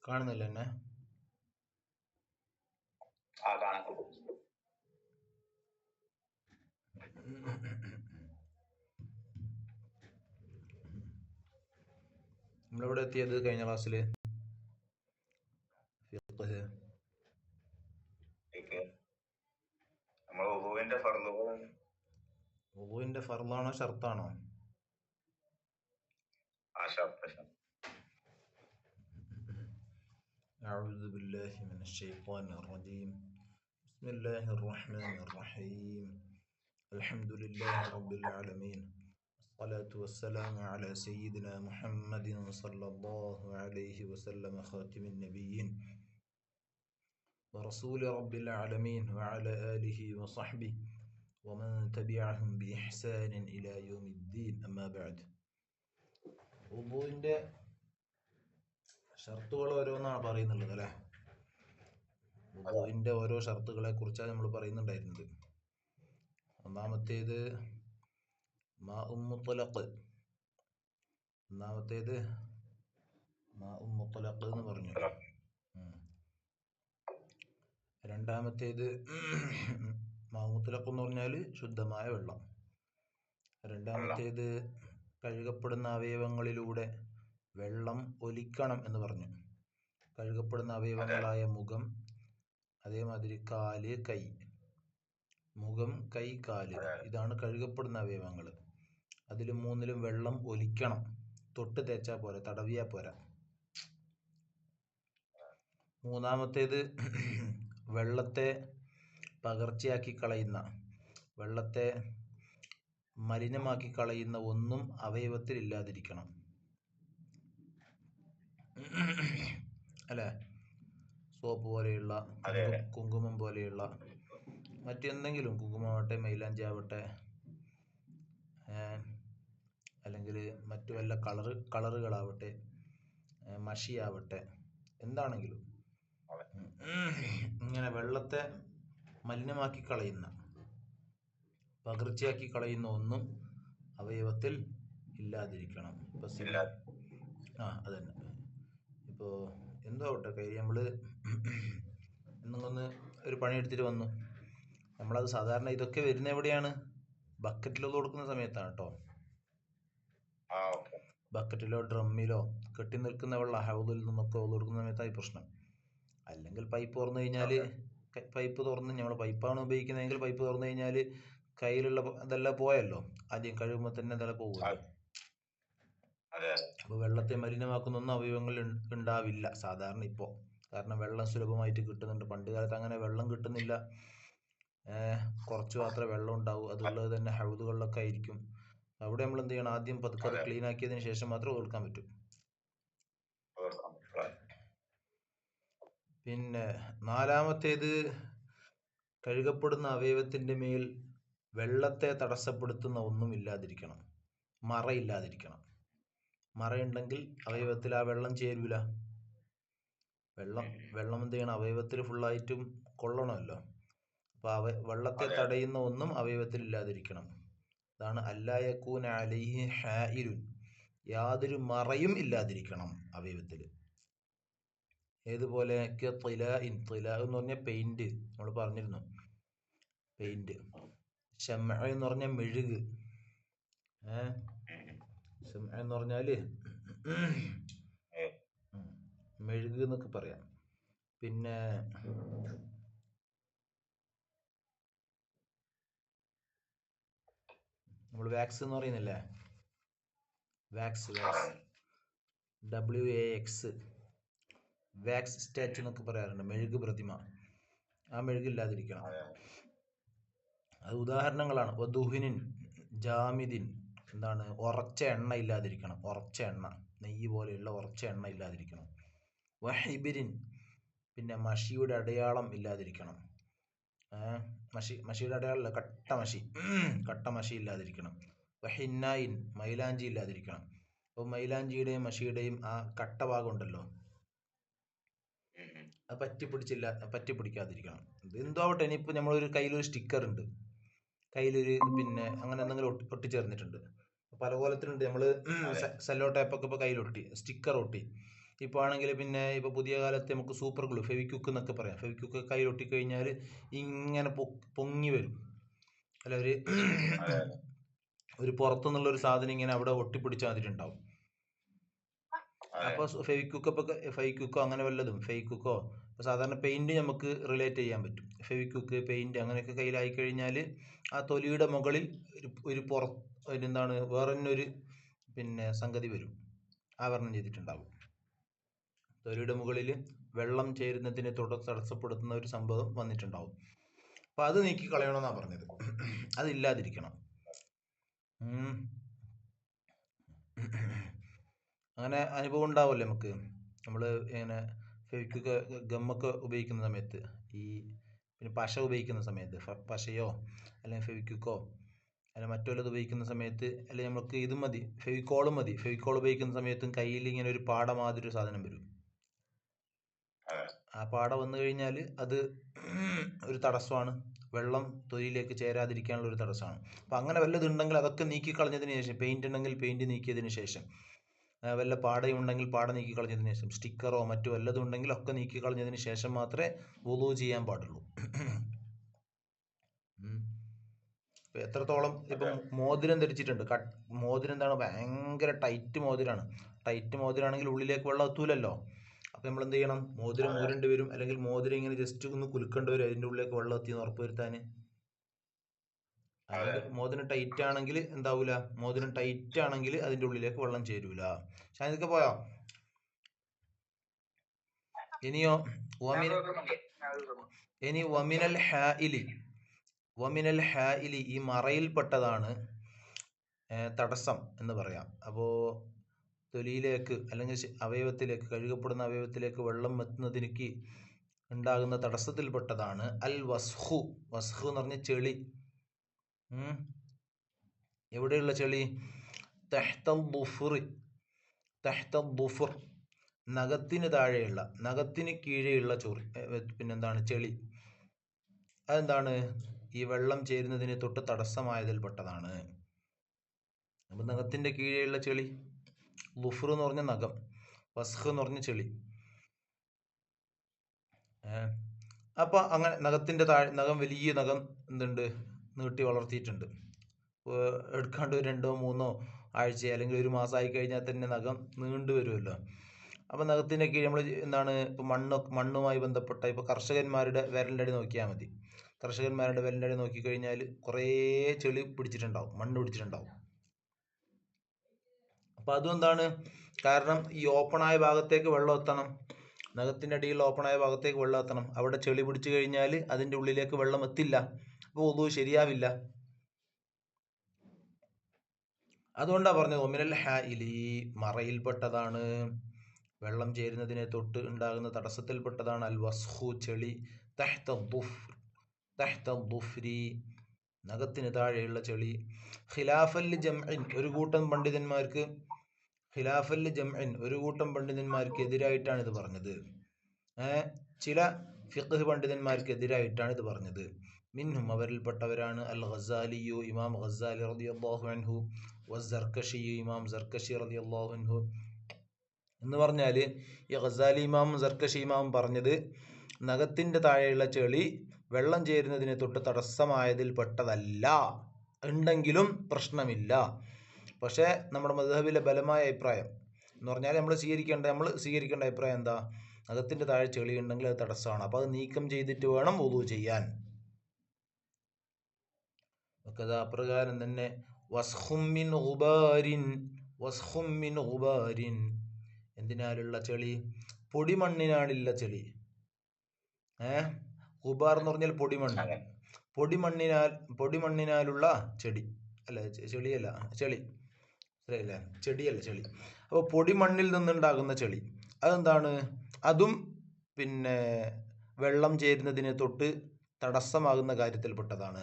കാണുന്നില്ല എന്നെ? നമ്മളെവിടെ എത്തിയത് കഴിഞ്ഞ ക്ലാസ്സിൽ? വുളുവിന്റെ ഫർളാണോ ഷർത്താണോ? أعوذ بالله من الشيطان الرجيم بسم الله الرحمن الرحيم الحمد لله رب العالمين الصلاة والسلام على سيدنا محمد صلى الله عليه وسلم خاتم النبيين ورسول رب العالمين وعلى آله وصحبه ومن تبعهم بإحسان إلى يوم الدين أما بعد. വുളുവിന്റെ ഷർത്തുകൾ ഓരോന്നാണ് പറയുന്നുള്ളത് അല്ലേ? വുളുവിന്റെ ഓരോ ഷർത്തുകളെ കുറിച്ചാണ് നമ്മൾ പറയുന്നുണ്ടായിരുന്നത്. ഒന്നാമത്തേത് മാഉം മുത്ലഖ് എന്ന് പറഞ്ഞു. രണ്ടാമത്തേത് മാഉം മുത്ലഖ് എന്ന് പറഞ്ഞാൽ ശുദ്ധമായ വെള്ളം. രണ്ടാമത്തേത് കഴുകപ്പെടുന്ന അവയവങ്ങളിലൂടെ വെള്ളം ഒലിക്കണം എന്ന് പറഞ്ഞു. കഴുകപ്പെടുന്ന അവയവങ്ങളായ മുഖം, അതേമാതിരി കാല്, കൈ. മുഖം, കൈ, കാല്, ഇതാണ് കഴുകപ്പെടുന്ന അവയവങ്ങൾ. അതിൽ മൂന്നിലും വെള്ളം ഒലിക്കണം. തൊട്ട് തേച്ചാൽ പോരാ, തടവിയാൽ പോരാ. മൂന്നാമത്തേത് വെള്ളത്തെ പകർച്ചയാക്കി കളയുന്ന, വെള്ളത്തെ മലിനമാക്കി കളയുന്ന ഒന്നും അവയവത്തിൽ ഇല്ലാതിരിക്കണം അല്ലേ? സോപ്പ് പോലെയുള്ള, കുങ്കുമം പോലെയുള്ള, മറ്റെന്തെങ്കിലും, കുങ്കുമമാവട്ടെ, മൈലാഞ്ചി ആവട്ടെ, അല്ലെങ്കിൽ മറ്റു വല്ല കളറുകളാവട്ടെ, മഷിയാവട്ടെ, എന്താണെങ്കിലും ഇങ്ങനെ വെള്ളത്തെ മലിനമാക്കി കളയുന്ന, പകർച്ചയാക്കി കളയുന്ന ഒന്നും അവയവത്തിൽ ഇല്ലാതിരിക്കണം. അതന്നെ. ഇപ്പോൾ എന്തോ ആവട്ടെ, കാര്യം നമ്മൾ എന്നൊന്ന് ഒരു പണിയെടുത്തിട്ട് വന്നു. നമ്മളത് സാധാരണ ഇതൊക്കെ വരുന്ന എവിടെയാണ്? ബക്കറ്റിലൊക്കെ കൊടുക്കുന്ന സമയത്താണ് കേട്ടോ. ബക്കറ്റിലോ ഡ്രമ്മിലോ കെട്ടി നിൽക്കുന്ന വെള്ളം ഹൗദിൽ നിന്നൊക്കെ കൊടുക്കുന്ന സമയത്തായി പ്രശ്നം. അല്ലെങ്കിൽ പൈപ്പ് തുറന്നു കഴിഞ്ഞാൽ, പൈപ്പ് തുറന്ന് നമ്മൾ പൈപ്പാണ് ഉപയോഗിക്കുന്നതെങ്കിൽ പൈപ്പ് തുറന്നു കഴിഞ്ഞാൽ കയ്യിലുള്ള ഇതെല്ലാം പോയല്ലോ. ആദ്യം കഴുകുമ്പോൾ തന്നെ ഇതെല്ലാം പോകുമല്ലോ. അപ്പോൾ വെള്ളത്തെ മലിനമാക്കുന്ന ഒന്നും അവയവങ്ങളിൽ ഉണ്ടാവില്ല സാധാരണ ഇപ്പോൾ. കാരണം വെള്ളം സുലഭമായിട്ട് കിട്ടുന്നുണ്ട്. പണ്ട് കാലത്ത് അങ്ങനെ വെള്ളം കിട്ടുന്നില്ല. കുറച്ച് മാത്രമേ വെള്ളം ഉണ്ടാവൂ. അതുള്ളത് തന്നെ ഹൗദുകളിലൊക്കെ ആയിരിക്കും. അവിടെ നമ്മൾ എന്ത് ചെയ്യണം? ആദ്യം പതുക്കെ അത് ക്ലീൻ ആക്കിയതിന് ശേഷം മാത്രമേ കൊടുക്കാൻ പറ്റൂ. പിന്നെ നാലാമത്തേത് കഴുകപ്പെടുന്ന അവയവത്തിൻ്റെ മേൽ വെള്ളത്തെ തടസ്സപ്പെടുത്തുന്ന ഒന്നും ഇല്ലാതിരിക്കണം. മറയില്ലാതിരിക്കണം. മറയുണ്ടെങ്കിൽ അവയവത്തിൽ ആ വെള്ളം ചേരൂല. വെള്ളം എന്ത് ചെയ്യണം? അവയവത്തിൽ ഫുള്ളായിട്ടും കൊള്ളണമല്ലോ. അപ്പോൾ വെള്ളത്തെ തടയുന്ന ഒന്നും അവയവത്തിൽ ഇല്ലാതിരിക്കണം. അതാണ് അല്ലാ യകൂന അലൈഹി ഹായിലുൻ, യാതൊരു മറയും ഇല്ലാതിരിക്കണം അവയവത്തിൽ. ഏതുപോലെ? തിലാ എന്ന് പറഞ്ഞാൽ പെയിന്റ്, നമ്മൾ പറഞ്ഞിരുന്നു. പെയിന്റ്. ഷംഅ എന്ന് പറഞ്ഞാൽ മെഴുക്. ഷംഅ എന്ന് പറഞ്ഞാൽ മെഴുക് എന്നൊക്കെ പറയാം. പിന്നെ നമ്മൾ വാക്സ് എന്ന് പറയുന്നില്ലേ? വാക്സ് WAX, വാക്സ് സ്റ്റാച്ചു എന്നൊക്കെ പറയാറുണ്ട്. മെഴുക് പ്രതിമ. ആ മെഴുകില്ലാതിരിക്കണം. അത് ഉദാഹരണങ്ങളാണ്. വധുഹിനിൻ, ജാമിദിൻ, എന്താണ്? ഉറച്ച എണ്ണ ഇല്ലാതിരിക്കണം. ഉറച്ച എണ്ണ, നെയ്യ് പോലെയുള്ള ഉറച്ച എണ്ണ ഇല്ലാതിരിക്കണം. വഹിബിരിൻ, പിന്നെ മഷിയുടെ അടയാളം ഇല്ലാതിരിക്കണം. മഷിയുടെ അടയാളമല്ല, കട്ട മഷി ഇല്ലാതിരിക്കണം. വഹിന്നായിൻ, മൈലാഞ്ചി ഇല്ലാതിരിക്കണം. അപ്പോൾ മൈലാഞ്ചിയുടെയും മഷിയുടെയും ആ കട്ട ഭാഗം ഉണ്ടല്ലോ, അത് പറ്റിപ്പിടിക്കാതിരിക്കണം. എന്തോ ആവട്ടെ. ഇനിയിപ്പോൾ നമ്മളൊരു കയ്യിലൊരു സ്റ്റിക്കർ ഉണ്ട്, കയ്യിലൊരു പിന്നെ അങ്ങനെ എന്തെങ്കിലും ഒട്ടിച്ചേർന്നിട്ടുണ്ട്. പല കോലത്തിലുണ്ട്. നമ്മൾ സെല്ലോ ടേപ്പൊക്കെ ഇപ്പോൾ കയ്യിലൊട്ടി, സ്റ്റിക്കർ ഒട്ടി. ഈ ഇപ്പോൾ ആണെങ്കിൽ പിന്നെ ഇപ്പോൾ പുതിയ കാലത്ത് നമുക്ക് സൂപ്പർ ഗ്ലൂ ഫെവിക്വിക്ക് എന്നൊക്കെ പറയാം. ഫെവിക്വിക്ക് കയ്യിലൊട്ടിക്കഴിഞ്ഞാൽ ഇങ്ങനെ പൊങ്ങി വരും. അല്ല ഒരു പുറത്തുനിന്നുള്ളൊരു സാധനം ഇങ്ങനെ അവിടെ ഒട്ടിപ്പിടിച്ച മാതിരി ഉണ്ടാവും. അപ്പോൾ ഫെവിക്വിക്കോ അങ്ങനെ വല്ലതും ഫെവിക്വിക്കോ ഇപ്പോൾ സാധാരണ പെയിന്റ് നമുക്ക് റിലേറ്റ് ചെയ്യാൻ പറ്റും. ഫെവിക്വിക്ക്, പെയിന്റ് അങ്ങനെയൊക്കെ കയ്യിലായി കഴിഞ്ഞാൽ ആ തൊലിയുടെ മുകളിൽ ഒരു എന്താണ് വേറെ തന്നെ ഒരു പിന്നെ സംഗതി വരും, ആവരണം ചെയ്തിട്ടുണ്ടാകും. തൊലിയുടെ മുകളിൽ വെള്ളം ചേരുന്നതിനെ തടസ്സപ്പെടുത്തുന്ന ഒരു സംഭവം വന്നിട്ടുണ്ടാവും. അപ്പം അത് നീക്കി കളയണമെന്നാണ് പറഞ്ഞത്. അതില്ലാതിരിക്കണം. അങ്ങനെ അനുഭവം ഉണ്ടാവുമല്ലോ നമുക്ക്. നമ്മൾ ഇങ്ങനെ ഫെവിക്വിക്ക് ഗമ്മൊക്കെ ഉപയോഗിക്കുന്ന സമയത്ത്, പിന്നെ പശ ഉപയോഗിക്കുന്ന സമയത്ത്, പശയോ അല്ലെങ്കിൽ ഫെവിക്വിക്കോ അല്ലെങ്കിൽ മറ്റുള്ളത് ഉപയോഗിക്കുന്ന സമയത്ത്, അല്ലെങ്കിൽ നമുക്ക് ഇതും മതി, ഫെവിക്കോൾ ഉപയോഗിക്കുന്ന സമയത്തും കയ്യിൽ ഇങ്ങനെ ഒരു പാട മാതിരി ഒരു സാധനം വരും. ആ പാട വന്നു കഴിഞ്ഞാൽ അത് ഒരു തടസ്സമാണ്, വെള്ളം തൊലിയിലേക്ക് ചേരാതിരിക്കാനുള്ള ഒരു തടസ്സമാണ്. അപ്പം അങ്ങനെ വല്ലതും ഉണ്ടെങ്കിൽ അതൊക്കെ നീക്കിക്കളഞ്ഞതിന് ശേഷം, പെയിന്റ് ഉണ്ടെങ്കിൽ പെയിന്റ് നീക്കിയതിന് ശേഷം, വല്ല പാടയുണ്ടെങ്കിൽ പാട നീക്കിക്കളഞ്ഞതിന് ശേഷം, സ്റ്റിക്കറോ മറ്റു വല്ലതും ഉണ്ടെങ്കിൽ ഒക്കെ നീക്കിക്കളഞ്ഞതിന് ശേഷം മാത്രമേ വുളൂ ചെയ്യാൻ പാടുള്ളൂ. എത്രത്തോളം ഇപ്പം മോതിരം ധരിച്ചിട്ടുണ്ട്, മോതിരം എന്താണ്, ഭയങ്കര ടൈറ്റ് മോതിരാണെങ്കിൽ ഉള്ളിലേക്ക് വെള്ളം എത്തൂലല്ലോ. അപ്പം നമ്മൾ എന്ത് ചെയ്യണം, മോതിരം ഊരേണ്ടി വരും, അല്ലെങ്കിൽ മോതിരം ഇങ്ങനെ ജസ്റ്റ് ഒന്ന് കുലുക്കേണ്ടി വരും അതിൻ്റെ ഉള്ളിലേക്ക് വെള്ളം എത്തിയെന്ന് ഉറപ്പ് വരുത്താൻ. മോതിരം ടൈറ്റ് ആണെങ്കിൽ എന്താവൂല, മോതിരം ടൈറ്റ് ആണെങ്കിൽ അതിൻ്റെ ഉള്ളിലേക്ക് വെള്ളം ചേരൂല. ഷാനിദൊക്കെ പോയോ? ഇനിയോ വമിനൽ ഹാഇലി ഈ മറയിൽപ്പെട്ടതാണ് തടസ്സം എന്ന് പറയാം. അപ്പോൾ തൊലിയിലേക്ക് അല്ലെങ്കിൽ അവയവത്തിലേക്ക്, കഴുകപ്പെടുന്ന അവയവത്തിലേക്ക് വെള്ളം എത്തുന്നതിലേക്ക് ഉണ്ടാകുന്ന തടസ്സത്തിൽപ്പെട്ടതാണ് അൽ വസ്ഖു. വസ്ഖു എന്ന് പറഞ്ഞ ചെളി. എവിടെയുള്ള ചെളി? തഹ്തൽ ദുഫുർ, നഖത്തിന് താഴെയുള്ള, നഖത്തിന് കീഴെയുള്ള പിന്നെന്താണ് ചെളി. അതെന്താണ്? ഈ വെള്ളം ചേരുന്നതിന് തൊട്ട് തടസ്സമായതിൽപ്പെട്ടതാണ്. അപ്പം നഖത്തിന്റെ കീഴെയുള്ള ചെളി, ദുഫുർ എന്ന് പറഞ്ഞ നഖം, വസ്ഖ് എന്ന് പറഞ്ഞ ചെളി. അപ്പൊ അങ്ങനെ നഖത്തിന്റെ താഴെ, വലിയ നഖം എന്തുണ്ട്, നീട്ടി വളർത്തിയിട്ടുണ്ട്. എടുക്കാണ്ട് 2-3 ആഴ്ച അല്ലെങ്കിൽ 1 മാസമായി കഴിഞ്ഞാൽ തന്നെ നഖം നീണ്ടു വരുമല്ലോ. അപ്പം നഖത്തിൻ്റെ കീഴിൽ നമ്മൾ എന്താണ്, ഇപ്പം മണ്ണുമായി ബന്ധപ്പെട്ട ഇപ്പോൾ കർഷകന്മാരുടെ വിരലിൻ്റെ അടി നോക്കിയാൽ മതി. കർഷകന്മാരുടെ വിരലിൻ്റെ അടി നോക്കിക്കഴിഞ്ഞാൽ കുറേ ചെളി പിടിച്ചിട്ടുണ്ടാവും, മണ്ണ് പിടിച്ചിട്ടുണ്ടാവും. അപ്പം അതും എന്താണ് കാരണം, ഈ ഓപ്പണായ ഭാഗത്തേക്ക് വെള്ളം എത്തണം, നഖത്തിൻ്റെ അടിയിൽ ഓപ്പണായ ഭാഗത്തേക്ക് വെള്ളം എത്തണം. അവിടെ ചെളി പിടിച്ചു കഴിഞ്ഞാൽ അതിൻ്റെ ഉള്ളിലേക്ക് വെള്ളം എത്തില്ല, അപ്പോൾ വുളൂ ശരിയാവില്ല. അതുകൊണ്ടാണ് പറഞ്ഞത് ഒമിനൽ ഹാഇലി മറയിൽപ്പെട്ടതാണ്, വെള്ളം ചേരുന്നതിനെ തൊട്ട് ഉണ്ടാകുന്ന തടസ്സത്തിൽപ്പെട്ടതാണ് അൽ വസ്ഖു ചെളി, തഹ്ത ദുഫ്രി നഖത്തിന് താഴെയുള്ള ചെളി. ഖിലാഫൽ ജംഇൻ ഒരു കൂട്ടം പണ്ഡിതന്മാർക്ക് എതിരായിട്ടാണ് ഇത് പറഞ്ഞത്. ചില ഫിഖ് പണ്ഡിതന്മാർക്ക് എതിരായിട്ടാണ് ഇത് പറഞ്ഞത്. മിൻഹും അവരിൽപ്പെട്ടവരാണ് അൽ ഗസാലിയു ഇമാം ഗസാലി റളിയല്ലാഹു അൻഹു, വസ്സർകശി ഇമാം സർകശി റളിയല്ലാഹു അൻഹു. എന്ന് പറഞ്ഞാൽ ഈ ഗസാലി ഇമാം സർകശി ഇമാം പറഞ്ഞത് നഖത്തിന്റെ താഴെയുള്ള ചെളി വെള്ളം ചേരുന്നതിന് തൊട്ട് തടസ്സമായതിൽ പെട്ടതല്ല, ഉണ്ടെങ്കിലും പ്രശ്നമില്ല. പക്ഷേ നമ്മുടെ മദ്ഹബിലെ ബലമായ അഭിപ്രായം എന്ന് പറഞ്ഞാൽ നമ്മൾ സ്വീകരിക്കേണ്ട അഭിപ്രായം എന്താ, നഖത്തിന്റെ താഴെ ചെളി ഉണ്ടെങ്കിൽ അത് തടസ്സമാണ്, അപ്പോൾ അത് നീക്കം ചെയ്തിട്ട് വേണം വുളൂ ചെയ്യാൻ. അപ്രകാരം തന്നെ വസ്ഖും മിൻ ഗുബാരിൻ എന്തിനാലുള്ള ചെളി? പൊടിമണ്ണിനാലുള്ള ചെളി. ഗുബാർ എന്ന് പറഞ്ഞാൽ പൊടിമണ്ണ്, പൊടിമണ്ണിനാലുള്ള ചെളി. അപ്പോൾ പൊടിമണ്ണിൽ നിന്നുണ്ടാകുന്ന ചെളി അതെന്താണ്? അതും പിന്നെ വെള്ളം ചേരുന്നതിന് തൊട്ട് തടസ്സമാകുന്ന കാര്യത്തിൽപ്പെട്ടതാണ്.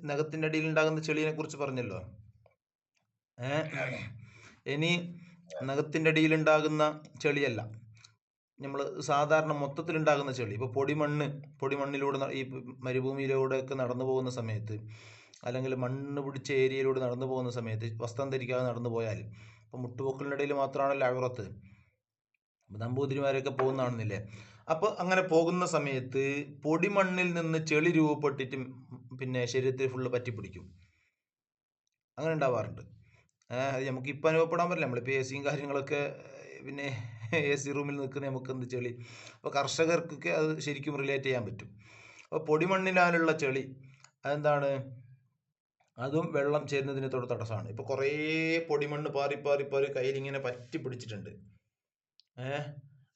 നഖത്തിന്റെ അടിയിൽ ഉണ്ടാകുന്ന ചെളിയെ കുറിച്ച് പറഞ്ഞല്ലോ. ഇനി നഖത്തിന്റെ അടിയിൽ ഉണ്ടാകുന്ന ചെളിയല്ല, നമ്മൾ സാധാരണ മൊത്തത്തിലുണ്ടാകുന്ന ചെളി. ഇപ്പോൾ പൊടിമണ്ണിലൂടെ ഈ മരുഭൂമിയിലൂടെ ഒക്കെ നടന്നു പോകുന്ന സമയത്ത്, അല്ലെങ്കിൽ മണ്ണ് പിടിച്ച ഏരിയയിലൂടെ നടന്നു പോകുന്ന സമയത്ത്, വസ്ത്രം ധരിക്കാതെ നടന്നു പോയാൽ അപ്പം മുട്ടുപൊക്കലിൻ്റെ ഇടയിൽ മാത്രമാണല്ലോ അവറത്ത്. നമ്പൂതിരിമാരൊക്കെ പോകുന്നതാണെന്നില്ലേ. അപ്പോൾ അങ്ങനെ പോകുന്ന സമയത്ത് പൊടിമണ്ണിൽ നിന്ന് ചെളി രൂപപ്പെട്ടിട്ട് പിന്നെ ശരീരത്തിൽ ഫുള്ള് പറ്റിപ്പിടിക്കും. അങ്ങനെ ഉണ്ടാവാറുണ്ട്. അത് നമുക്ക് ഇപ്പം അനുഭവപ്പെടാൻ പറ്റില്ല. നമ്മളിപ്പോൾ എ സിയും കാര്യങ്ങളൊക്കെ പിന്നെ എ സി റൂമിൽ നിൽക്കുന്ന നമുക്ക് എന്ത് ചെളി. അപ്പോൾ കർഷകർക്കൊക്കെ അത് ശരിക്കും റിലേറ്റ് ചെയ്യാൻ പറ്റും. അപ്പോൾ പൊടിമണ്ണിനാലുള്ള ചെളി അതെന്താണ്, അതും വെള്ളം ചേരുന്നതിന് തൊട്ട് തടസ്സമാണ്. ഇപ്പോൾ കുറേ പൊടിമണ്ണ് പാറി പാറി പാറി കയ്യിലിങ്ങനെ പറ്റി പിടിച്ചിട്ടുണ്ട്.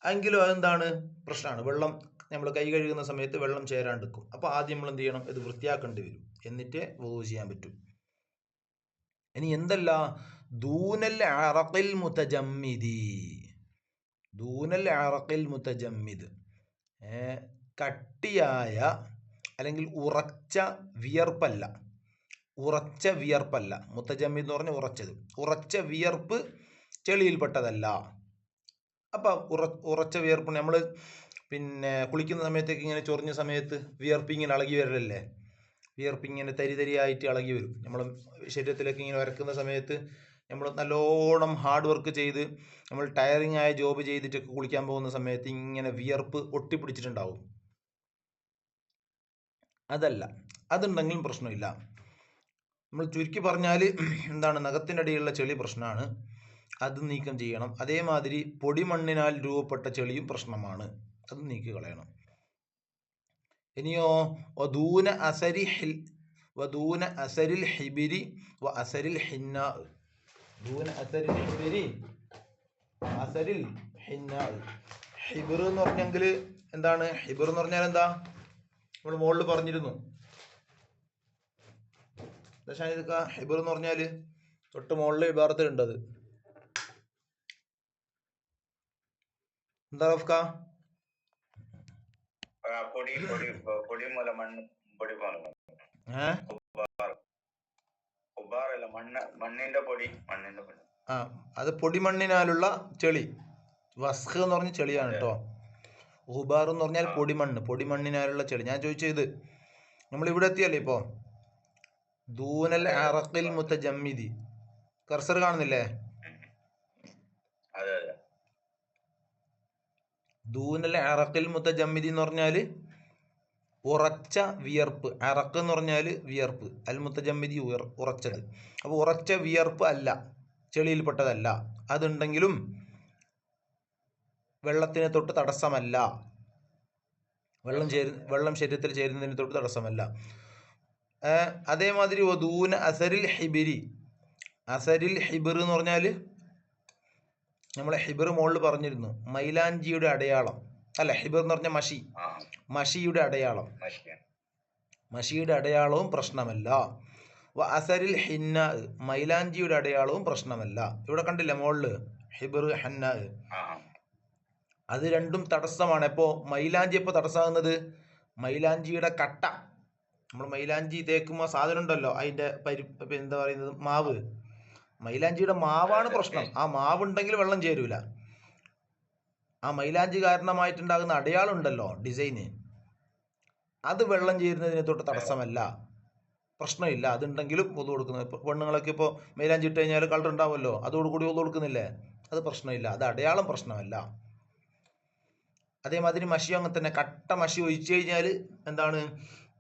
എങ്കിലും അതെന്താണ് പ്രശ്നമാണ്. വെള്ളം നമ്മൾ കൈ കഴുകുന്ന സമയത്ത് വെള്ളം ചേരാണ്ടിരിക്കും. അപ്പോൾ ആദ്യം നമ്മൾ എന്ത് ചെയ്യണം, ഇത് വൃത്തിയാക്കേണ്ടി വരും. എന്നിട്ടേ വുളൂ ചെയ്യാൻ പറ്റും. ഇനി എന്തല്ല, ദൂനൽ അറഖിൽ മുതജമ്മിദി, ദൂനൽ അറഖിൽ മുതജമ്മിദ്, കട്ടിയായ അല്ലെങ്കിൽ ഉറച്ച വിയർപ്പല്ല, ഉറച്ച വിയർപ്പല്ല. മുതജമ്മിദ് എന്ന് പറഞ്ഞാൽ ഉറച്ചത്. ഉറച്ച വിയർപ്പ് ചെളിയിൽപ്പെട്ടതല്ല. അപ്പം ഉറച്ച വിയർപ്പ് നമ്മൾ പിന്നെ കുളിക്കുന്ന സമയത്തേക്ക് ഇങ്ങനെ ചൊറിഞ്ഞ സമയത്ത് വിയർപ്പ് ഇങ്ങനെ ഇളകി വരലല്ലേ, വിയർപ്പ് ഇങ്ങനെ തരി തരിയായിട്ട് ഇളകി വരും. നമ്മൾ ശരീരത്തിലേക്ക് ഇങ്ങനെ വരക്കുന്ന സമയത്ത് നമ്മൾ നല്ലോണം ഹാർഡ് വർക്ക് ചെയ്ത് നമ്മൾ ടയറിങ് ആയ ജോബ് ചെയ്തിട്ടൊക്കെ കുളിക്കാൻ പോകുന്ന സമയത്ത് ഇങ്ങനെ വിയർപ്പ് ഒട്ടിപ്പിടിച്ചിട്ടുണ്ടാവും. അതല്ല, അതുണ്ടെങ്കിലും പ്രശ്നമില്ല. നമ്മൾ ചുരുക്കി പറഞ്ഞാൽ എന്താണ്, നഖത്തിൻ്റെ അടിയിലുള്ള ചെളി പ്രശ്നമാണ്, അത് നീക്കം ചെയ്യണം. അതേമാതിരി പൊടിമണ്ണിനാൽ രൂപപ്പെട്ട ചെളിയും പ്രശ്നമാണ്, അത് നീക്കി കളയണം. ഇനിയോ വദൂന അസരിൽ ഹിബിരി വ അസരിൽ ഹിന്ന, ദൂന അസരിൽ ഹിബിരി അസരിൽ ഹിന്ന. ഹിബിർ എന്ന് പറഞ്ഞെങ്കിൽ എന്താണ്, ഹിബിർ എന്ന് പറഞ്ഞാൽ എന്താ, നമ്മൾ മുകളിൽ പറഞ്ഞിരുന്നു. ഹിബിർ എന്ന് പറഞ്ഞാൽ തൊട്ട് മുകളിൽ വിഭാഗത്തിലുണ്ടത്. എന്താ റഫ്ക? അത് പൊടിമണ്ണിനാലുള്ള ചെളി. വസ്ഖ് എന്ന് പറഞ്ഞ ചെളിയാണ് കേട്ടോ. ഉബാർ എന്ന് പറഞ്ഞാൽ പൊടിമണ്ണ്, പൊടിമണ്ണിനാലുള്ള ചെളി. ഞാൻ ചോദിച്ചത് നമ്മളിവിടെ എത്തിയല്ലേ ഇപ്പോൾ. ദൂനൽ അറഖിൽ മുതജമ്മിദി, കർസർ കാണുന്നില്ലേ? ദൂനൽ അറഖിൽ മുതജമ്മിദി എന്ന് പറഞ്ഞാൽ ഉറച്ച വിയർപ്പ്. അറഖ് എന്ന് പറഞ്ഞാൽ വിയർപ്പ്, അൽ മുതജമ്മിദി ഉറച്ചത്. അപ്പോൾ ഉറച്ച വിയർപ്പ് അല്ല, ചെളിയിൽപ്പെട്ടതല്ല. അതുണ്ടെങ്കിലും വെള്ളത്തിന് തൊട്ട് തടസ്സമല്ല, വെള്ളം ശരീരത്തിൽ ചേരുന്നതിന് തൊട്ട് തടസ്സമല്ല. അതേമാതിരി വദൂന അസരിൽ ഹിബിരി, അസരിൽ ഹിബിർ എന്ന് പറഞ്ഞാൽ നമ്മളെ ഹിബിർ മുകളിൽ പറഞ്ഞിരുന്നു, മൈലാഞ്ചിയുടെ അടയാളം അല്ല. ഹിബിർ എന്ന് പറഞ്ഞാൽ മഷി, മഷിയുടെ അടയാളം, മഷിയുടെ അടയാളവും പ്രശ്നമല്ല. വ അസരിൽ ഹിന്ന, മൈലാഞ്ചിയുടെ അടയാളവും പ്രശ്നമല്ല. ഇവിടെ കണ്ടില്ല മുകളിൽ ഹിബിർ ഹന്ന, അത് രണ്ടും തടസ്സമാണ്. ഇപ്പോൾ മൈലാഞ്ചി എപ്പോൾ തടസ്സമാകുന്നത്, മൈലാഞ്ചിയുടെ കട്ട, നമ്മൾ മൈലാഞ്ചി തേക്കുമ്പോൾ സാധനം ഉണ്ടല്ലോ, അതിൻ്റെ എന്താ പറയുന്നത്, മാവ്, മൈലാഞ്ചിയുടെ മാവാണ് പ്രശ്നം. ആ മാവുണ്ടെങ്കിൽ വെള്ളം ചേരൂല. ആ മൈലാഞ്ചി കാരണമായിട്ടുണ്ടാകുന്ന അടയാളം ഉണ്ടല്ലോ, ഡിസൈന്, അത് വെള്ളം ചേരുന്നതിന് തൊട്ട് തടസ്സമല്ല, പ്രശ്നമില്ല. അതുണ്ടെങ്കിലും ഒതു കൊടുക്കുന്നത്. ഇപ്പോൾ പെണ്ണുങ്ങളൊക്കെ ഇപ്പോൾ മൈലാഞ്ചി ഇട്ട് കഴിഞ്ഞാൽ കളർ ഉണ്ടാവുമല്ലോ, അതോടുകൂടി ഒതു കൊടുക്കുന്നില്ലേ, അത് പ്രശ്നമില്ല, അത് അടയാളം പ്രശ്നമല്ല. അതേമാതിരി മഷി അങ്ങനെ തന്നെ, കട്ട മഷി ഒഴിച്ചു കഴിഞ്ഞാൽ എന്താണ്,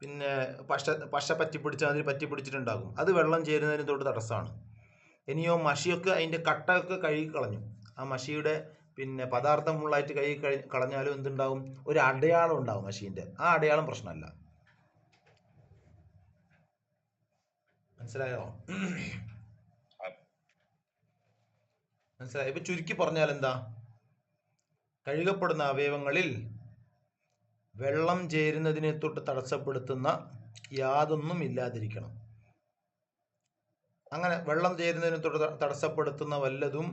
പിന്നെ പശ പറ്റിപ്പിടിച്ചാൽ അതിൽ പറ്റിപ്പിടിച്ചിട്ടുണ്ടാകും, അത് വെള്ളം ചേരുന്നതിന് തൊട്ട് തടസ്സമാണ്. ഇനിയോ മഷിയൊക്കെ അതിൻ്റെ കട്ടയൊക്കെ കഴുകി കളഞ്ഞു, ആ മഷിയുടെ പിന്നെ പദാർത്ഥം ഫുള്ളായിട്ട് കഴുകി കളഞ്ഞാലും എന്തുണ്ടാവും, ഒരു അടയാളം ഉണ്ടാവും മഷീൻ്റെ, ആ അടയാളം പ്രശ്നമല്ല. മനസ്സിലായോ? മനസ്സിലായോ? ഇപ്പൊ ചുരുക്കി പറഞ്ഞാൽ എന്താ, കഴുകപ്പെടുന്ന അവയവങ്ങളിൽ വെള്ളം ചേരുന്നതിനെ തൊട്ട് തടസ്സപ്പെടുത്തുന്ന യാതൊന്നും ഇല്ലാതിരിക്കണം. അങ്ങനെ വെള്ളം ചേരുന്നതിനെ തൊട്ട് തടസ്സപ്പെടുത്തുന്ന വല്ലതും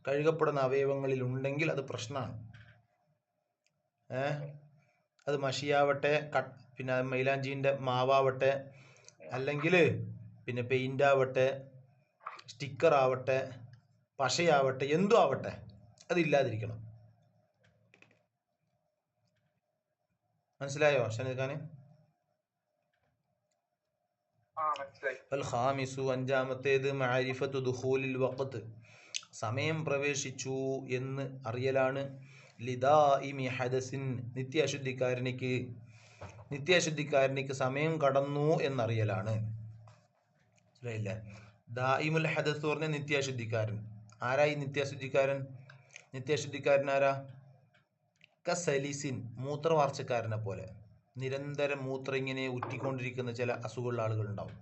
കഴുകപ്പെടുന്ന അവയവങ്ങളിൽ ഉണ്ടെങ്കിൽ അത് പ്രശ്നമാണ്. അത് മഷിയാവട്ടെ, പിന്നെ മൈലാഞ്ചീൻ്റെ മാവാവട്ടെ, അല്ലെങ്കിൽ പിന്നെ പെയിൻ്റ് ആവട്ടെ, സ്റ്റിക്കർ ആവട്ടെ, പശയാവട്ടെ, എന്തും ആവട്ടെ, അതില്ലാതിരിക്കണം. മനസ്സിലായോ ഷനീദ് ഖാന്? അൽ ഖാമിസു, അഞ്ചാമത്തേത്, മഅരിഫത്തു ദുഖൂലിൽ വഖ്ത്, സമയം പ്രവേശിച്ചു എന്ന് അറിയലാണ്. ലിദാഇമി ഹദസിൻ, നിത്യാശുദ്ധിക്കാരനിക്ക് സമയം കടന്നു എന്നറിയലാണ്. മനസ്സിലായില്ലേ? ദായിമുൽ ഹദസ് പറഞ്ഞ നിത്യാശുദ്ധിക്കാരൻ. ആരായി നിത്യാശുദ്ധിക്കാരൻ ആരാ? കസലിസിൻ, മൂത്രവാർച്ചക്കാരനെ പോലെ. നിരന്തരം മൂത്രം ഇങ്ങനെ ഉറ്റിക്കൊണ്ടിരിക്കുന്ന ചില അസുഖമുള്ള ആളുകളുണ്ടാവും.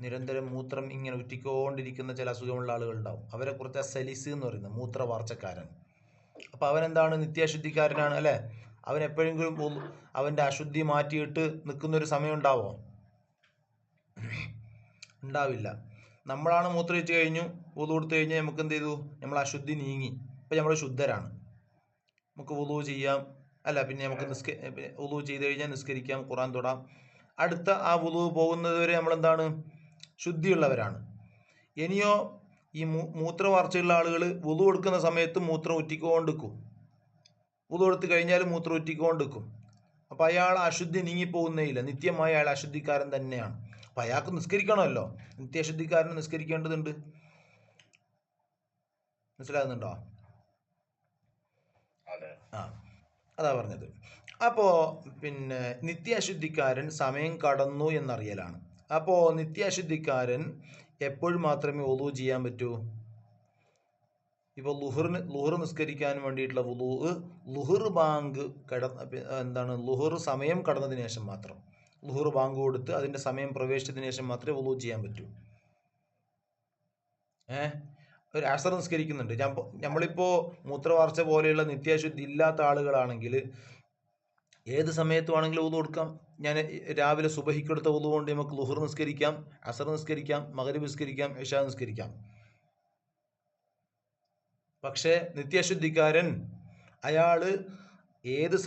നിരന്തരം മൂത്രം ഇങ്ങനെ ഉറ്റിക്കൊണ്ടിരിക്കുന്ന ചില അസുഖമുള്ള ആളുകളുണ്ടാവും. അവരെ കുറിച്ച് സലിസ് എന്ന് പറയുന്നത് മൂത്രവാർച്ചക്കാരൻ. അപ്പം അവനെന്താണ്? നിത്യാശുദ്ധിക്കാരനാണ് അല്ലേ? അവൻ എപ്പോഴെങ്കിലും അവൻ്റെ അശുദ്ധി മാറ്റിയിട്ട് നിൽക്കുന്നൊരു സമയം ഉണ്ടാവോ? ഉണ്ടാവില്ല. നമ്മളാണ് മൂത്രമൊഴിച്ച് കഴിഞ്ഞു വുളു കൊടുത്തു കഴിഞ്ഞാൽ നമുക്ക് എന്ത് ചെയ്തു? നമ്മൾ അശുദ്ധി നീങ്ങി, ഇപ്പം നമ്മൾ ശുദ്ധരാണ്, നമുക്ക് വുളു ചെയ്യാം അല്ല, പിന്നെ നമുക്ക് വുളു ചെയ്ത് കഴിഞ്ഞാൽ നിസ്കരിക്കാം, ഖുർആൻ തൊടാം. അടുത്ത ആ വുളു പോകുന്നത് വരെ നമ്മളെന്താണ്? ശുദ്ധിയുള്ളവരാണ്. ഇനിയോ ഈ മൂത്രവാർച്ചയുള്ള ആളുകൾ വുളു കൊടുക്കുന്ന സമയത്ത് മൂത്രം ഉറ്റിക്കൊണ്ടിരിക്കും, വുളു കൊടുത്ത് കഴിഞ്ഞാൽ മൂത്രം ഉറ്റിക്കൊണ്ടിരിക്കും. അപ്പം അയാൾ അശുദ്ധി നീങ്ങിപ്പോകുന്നേയില്ല, നിത്യമായി അയാൾ അശുദ്ധിക്കാരൻ തന്നെയാണ്. അപ്പം അയാൾക്ക് നിസ്കരിക്കണമല്ലോ, നിത്യശുദ്ധിക്കാരന് നിസ്കരിക്കേണ്ടതുണ്ട്. മനസ്സിലാകുന്നുണ്ടോ? ആ, അതാ പറഞ്ഞത്. അപ്പോൾ പിന്നെ നിത്യാശുദ്ധിക്കാരൻ സമയം കടന്നു എന്നറിയലാണ്. അപ്പോൾ നിത്യാശുദ്ധിക്കാരൻ എപ്പോഴും മാത്രമേ വുളു ചെയ്യാൻ പറ്റൂ? ഇപ്പോൾ ലുഹർ നിസ്കരിക്കാൻ വേണ്ടിയിട്ടുള്ള വുളു ലുഹർ ബാങ്ക് ലുഹർ സമയം കടന്നതിന് ശേഷം മാത്രം, ലുഹർ ബാങ്ക് കൊടുത്ത് അതിൻ്റെ സമയം പ്രവേശിച്ചതിന് ശേഷം മാത്രമേ വുളു ചെയ്യാൻ പറ്റൂ. ഒരു അസർ നിസ്കരിക്കുന്നുണ്ട്, നമ്മളിപ്പോൾ മൂത്രവാർച്ച പോലെയുള്ള നിത്യാശുദ്ധി ഇല്ലാത്ത ആളുകളാണെങ്കിൽ ഏത് സമയത്ത് വേണമെങ്കിലും വുളു കൊടുക്കാം. ഞാൻ രാവിലെ സുബഹിക്കെടുത്ത വുളു കൊണ്ട് നമുക്ക് ലുഹർ നിസ്കരിക്കാം, അസർ നിസ്കരിക്കാം, മഗ്രിബ് നിസ്കരിക്കാം, ഇശാ നിസ്കരിക്കാം. പക്ഷേ നിത്യശുദ്ധിക്കാരൻ അയാൾ ഏത്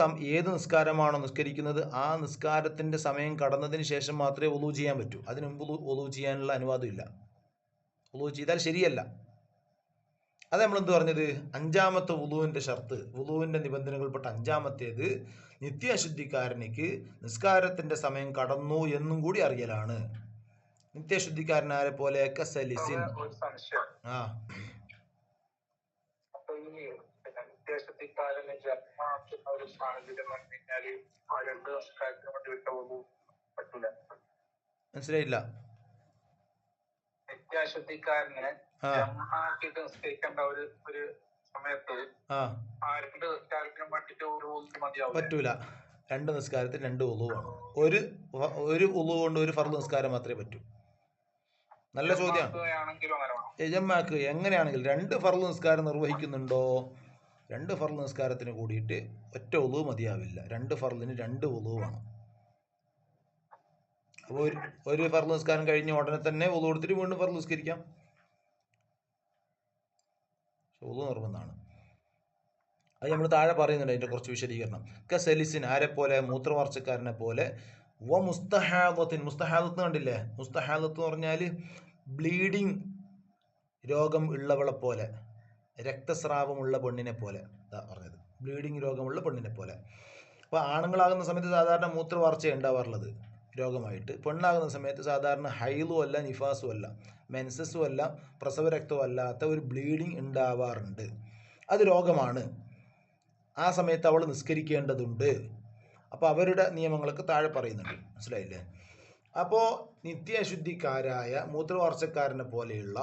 നിസ്കാരമാണോ നിസ്കരിക്കുന്നത് ആ നിസ്കാരത്തിൻ്റെ സമയം കടന്നതിന് ശേഷം മാത്രമേ വുളു ചെയ്യാൻ പറ്റൂ. അതിന് മുമ്പ് വുളു ചെയ്യാനുള്ള അനുവാദമില്ല. വുളു ചെയ്താൽ ശരിയല്ല. അത് നമ്മളെന്ത് പറഞ്ഞത്? അഞ്ചാമത്തെ വുളുവിൻ്റെ ഷർത്ത്, വുളുവിൻ്റെ നിബന്ധനകൾപ്പെട്ട അഞ്ചാമത്തേത് നിത്യശുദ്ധിക്കാരനിക്ക് നിസ്കാരത്തിൻ്റെ സമയം കടന്നു എന്നും കൂടി അറിയലാണ്. നിത്യശുദ്ധിക്കാരനാരെ പോലെ കസലിസിൻ. ആ, മനസ്സിലായില്ല? നിത്യാശുദ്ധിക്കാരനെ നിസ്കരിക്കേണ്ട ഒരു സമയത്ത് രണ്ട് നിസ്കാരത്തിനും വേണ്ടിട്ട് ഒരു വുളു മതിയാവും? പറ്റൂല. രണ്ട് നിസ്കാരത്തിന് രണ്ട് വുളു വേണം. ഒരു വുളു കൊണ്ട് ഒരു ഫർള് നിസ്കാരം മാത്രമേ പറ്റൂ. നല്ല ചോദ്യമാണ്. ജമാക്ക് എങ്ങനെയാണെങ്കിലും രണ്ട് ഫർള് നിസ്കാരം നിർവഹിക്കുന്നുണ്ടോ, രണ്ട് ഫർള് നിസ്കാരത്തിന് കൂടിയിട്ട് ഒറ്റ വുളു മതിയാവില്ല. രണ്ട് ഫർളിന് രണ്ട് വുളു വേണം. അപ്പോൾ ഒരു ഫർള് നിസ്കാരം കഴിഞ്ഞ ഉടനെ തന്നെ വുളു കൊടുത്തിട്ട് വീണ്ടും ഫർള് നിസ്കരിക്കാം. വുളു നിർബന്ധമാണ്. അത് നമ്മൾ താഴെ പറയുന്നുണ്ട്, അതിൻ്റെ കുറച്ച് വിശദീകരണം. കസലിസിൻ, ആരെ പോലെ? മൂത്രവാർച്ചക്കാരനെ പോലെ. വ മുസ്തഹാദത്തിൻ, മുസ്തഹാദത്ത് കണ്ടില്ലേ? മുസ്തഹാദത്ത് എന്ന് പറഞ്ഞാൽ ബ്ലീഡിങ് രോഗം ഉള്ളവളെ പോലെ, രക്തസ്രാവമുള്ള പെണ്ണിനെ പോലെ പറഞ്ഞത്. ബ്ലീഡിങ് രോഗമുള്ള പെണ്ണിനെ പോലെ. അപ്പോൾ ആണുങ്ങളാകുന്ന സമയത്ത് സാധാരണ മൂത്രവാർച്ച ഉണ്ടാവാറുള്ളത് രോഗമായിട്ട്. പെണ്ണാകുന്ന സമയത്ത് സാധാരണ ഹൈലും അല്ല, നിഫാസും അല്ല, മെൻസസും അല്ല, പ്രസവരക്തവും അല്ലാത്ത ഒരു ബ്ലീഡിങ് ഉണ്ടാവാറുണ്ട്. അത് രോഗമാണ്. ആ സമയത്ത് അവൾ നിസ്കരിക്കേണ്ടതുണ്ട്. അപ്പോൾ അവരുടെ നിയമങ്ങളൊക്കെ താഴെ പറയുന്നുണ്ട്. മനസ്സിലായില്ലേ? അപ്പോൾ നിത്യശുദ്ധിക്കാരായ മൂത്രവാർച്ചക്കാരനെ പോലെയുള്ള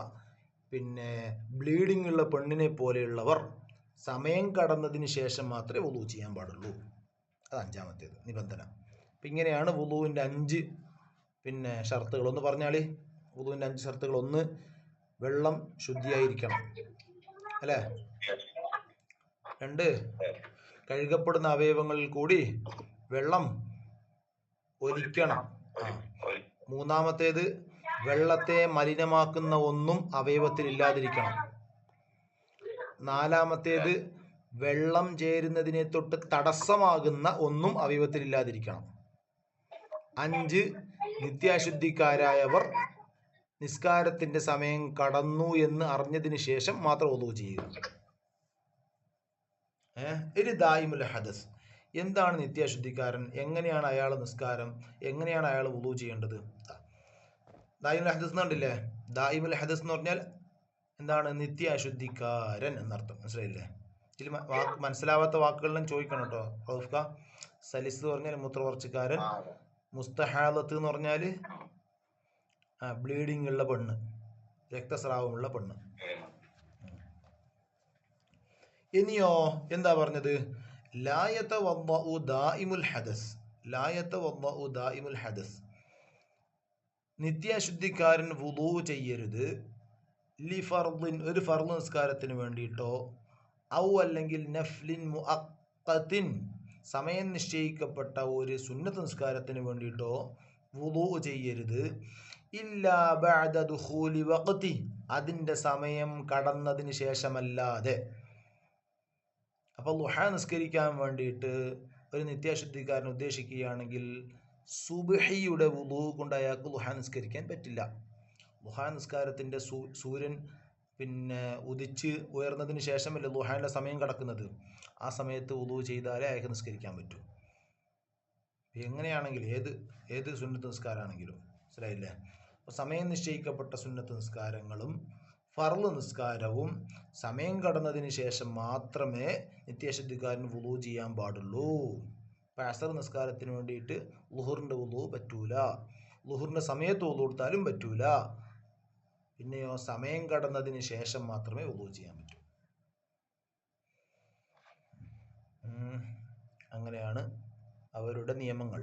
പിന്നെ ബ്ലീഡിങ് ഉള്ള പെണ്ണിനെ പോലെയുള്ളവർ സമയം കടന്നതിന് ശേഷം മാത്രമേ വുളു ചെയ്യാൻ പാടുള്ളൂ. അത് അഞ്ചാമത്തേത് നിബന്ധന. അപ്പം ഇങ്ങനെയാണ് വുളുവിൻ്റെ 5 പിന്നെ ഷർത്തുകൾ. ഒന്ന് പറഞ്ഞാൽ വുളുവിൻ്റെ 5 ഷർത്തുകൾ. 1, വെള്ളം ശുദ്ധിയായിരിക്കണം അല്ലേ? 2, കഴുകപ്പെടുന്ന അവയവങ്ങളിൽ കൂടി വെള്ളം ഒലിക്കണം. 3, വെള്ളത്തെ മലിനമാക്കുന്ന ഒന്നും അവയവത്തിൽ ഇല്ലാതിരിക്കണം. 4, വെള്ളം ചേരുന്നതിനെ തൊട്ട് തടസ്സമാകുന്ന ഒന്നും അവയവത്തിൽ ഇല്ലാതിരിക്കണം. 5, നിത്യാശുദ്ധിക്കാരായവർ നിസ്കാരത്തിൻ്റെ സമയം കടന്നു എന്ന് അറിഞ്ഞതിന് ശേഷം മാത്രം വുളു ചെയ്യുക. ഒരു ദായിമുൽ ഹദസ്. എന്താണ് നിത്യാശുദ്ധിക്കാരൻ? എങ്ങനെയാണ് അയാൾ നിസ്കാരം, എങ്ങനെയാണ് അയാൾ വുളു ചെയ്യേണ്ടത്? ദായിമുൽ ഹദസ് എന്ന് കണ്ടില്ലേ? ദായിമുൽ ഹദസ് എന്ന് പറഞ്ഞാൽ എന്താണ്? നിത്യ അശുദ്ധിക്കാരൻ എന്നർത്ഥം. മനസ്സിലായില്ലേ? ഇതിൽ മനസ്സിലാവാത്ത വാക്കുകളിലും ചോദിക്കണം കേട്ടോ റൗഫ്ക. സലിസ് എന്ന് പറഞ്ഞാൽ മൂത്രവർച്ചക്കാരൻ, മുസ്തഹാലത്ത് എന്ന് പറഞ്ഞാൽ ബ്ലീഡിംഗ് ഉള്ള പെണ്ണ്, രക്തസ്രാവമുള്ള പെണ്ണ്. ഇനിയോ എന്താ പറഞ്ഞത്? ലാ യതവദ്ദഉ ദായിമുൽ ഹദസ്, ലാ യതവദ്ദഉ ദായിമുൽ ഹദസ്, നിത്യാശുദ്ധിക്കാരൻ വുളൂ ചെയ്യരുത്, ലി ഫർദിൻ, ഒരു ഫർദ് നിസ്കാരത്തിന് വേണ്ടിയിട്ടോ, ഔ അല്ലെങ്കിൽ നഫ്ലിൻ മുഅഖ്ഖത്തിൻ, സമയം നിശ്ചയിക്കപ്പെട്ട ഒരു സുന്നത്ത് നിസ്കാരത്തിന് വേണ്ടിയിട്ടോ വുളൂ ചെയ്യരുത്, ഇല്ലാ ബഅദ ദുഖൂലി വഖ്തി, അതിൻ്റെ സമയം കടന്നതിന് ശേഷമല്ലാതെ. അപ്പോൾ ളുഹ നിസ്കരിക്കാൻ വേണ്ടിയിട്ട് ഒരു നിത്യാശുദ്ധിക്കാരൻ ഉദ്ദേശിക്കുകയാണെങ്കിൽ സുബ്ഹിയുടെ വുളൂ കൊണ്ട് അയാൾക്ക് ളുഹ നിസ്കരിക്കാൻ പറ്റില്ല. ളുഹ നിസ്കാരത്തിൻ്റെ സൂര്യൻ ഉദിച്ച് ഉയർന്നതിന് ശേഷമല്ലേ ളുഹാൻ്റെ സമയം കിടക്കുന്നത്. ആ സമയത്ത് വുളൂ ചെയ്താലേ അയാൾക്ക് നിസ്കരിക്കാൻ പറ്റൂ. എങ്ങനെയാണെങ്കിലും ഏത് സുന്നത്ത് നിസ്കാരമാണെങ്കിലും, മനസ്സിലായില്ലേ? അപ്പോൾ സമയം നിശ്ചയിക്കപ്പെട്ട സുന്നത്ത് നിസ്കാരങ്ങളും ഫർള് നിസ്കാരവും സമയം കടന്നതിന് ശേഷം മാത്രമേ നിത്യാശുദ്ധിക്കാരന് വുളൂ ചെയ്യാൻ പാടുള്ളൂ. ഇപ്പോൾ അസർ നിസ്കാരത്തിന് വേണ്ടിയിട്ട് ളുഹറിൻ്റെ വുളൂ പറ്റൂല, ളുഹറിൻ്റെ സമയത്ത് വുളൂ എടുത്താലും പറ്റൂല. പിന്നെയോ സമയം കടന്നതിന് ശേഷം മാത്രമേ വുളൂ ചെയ്യാൻ പറ്റൂ. അങ്ങനെയാണ് അവരുടെ നിയമങ്ങൾ.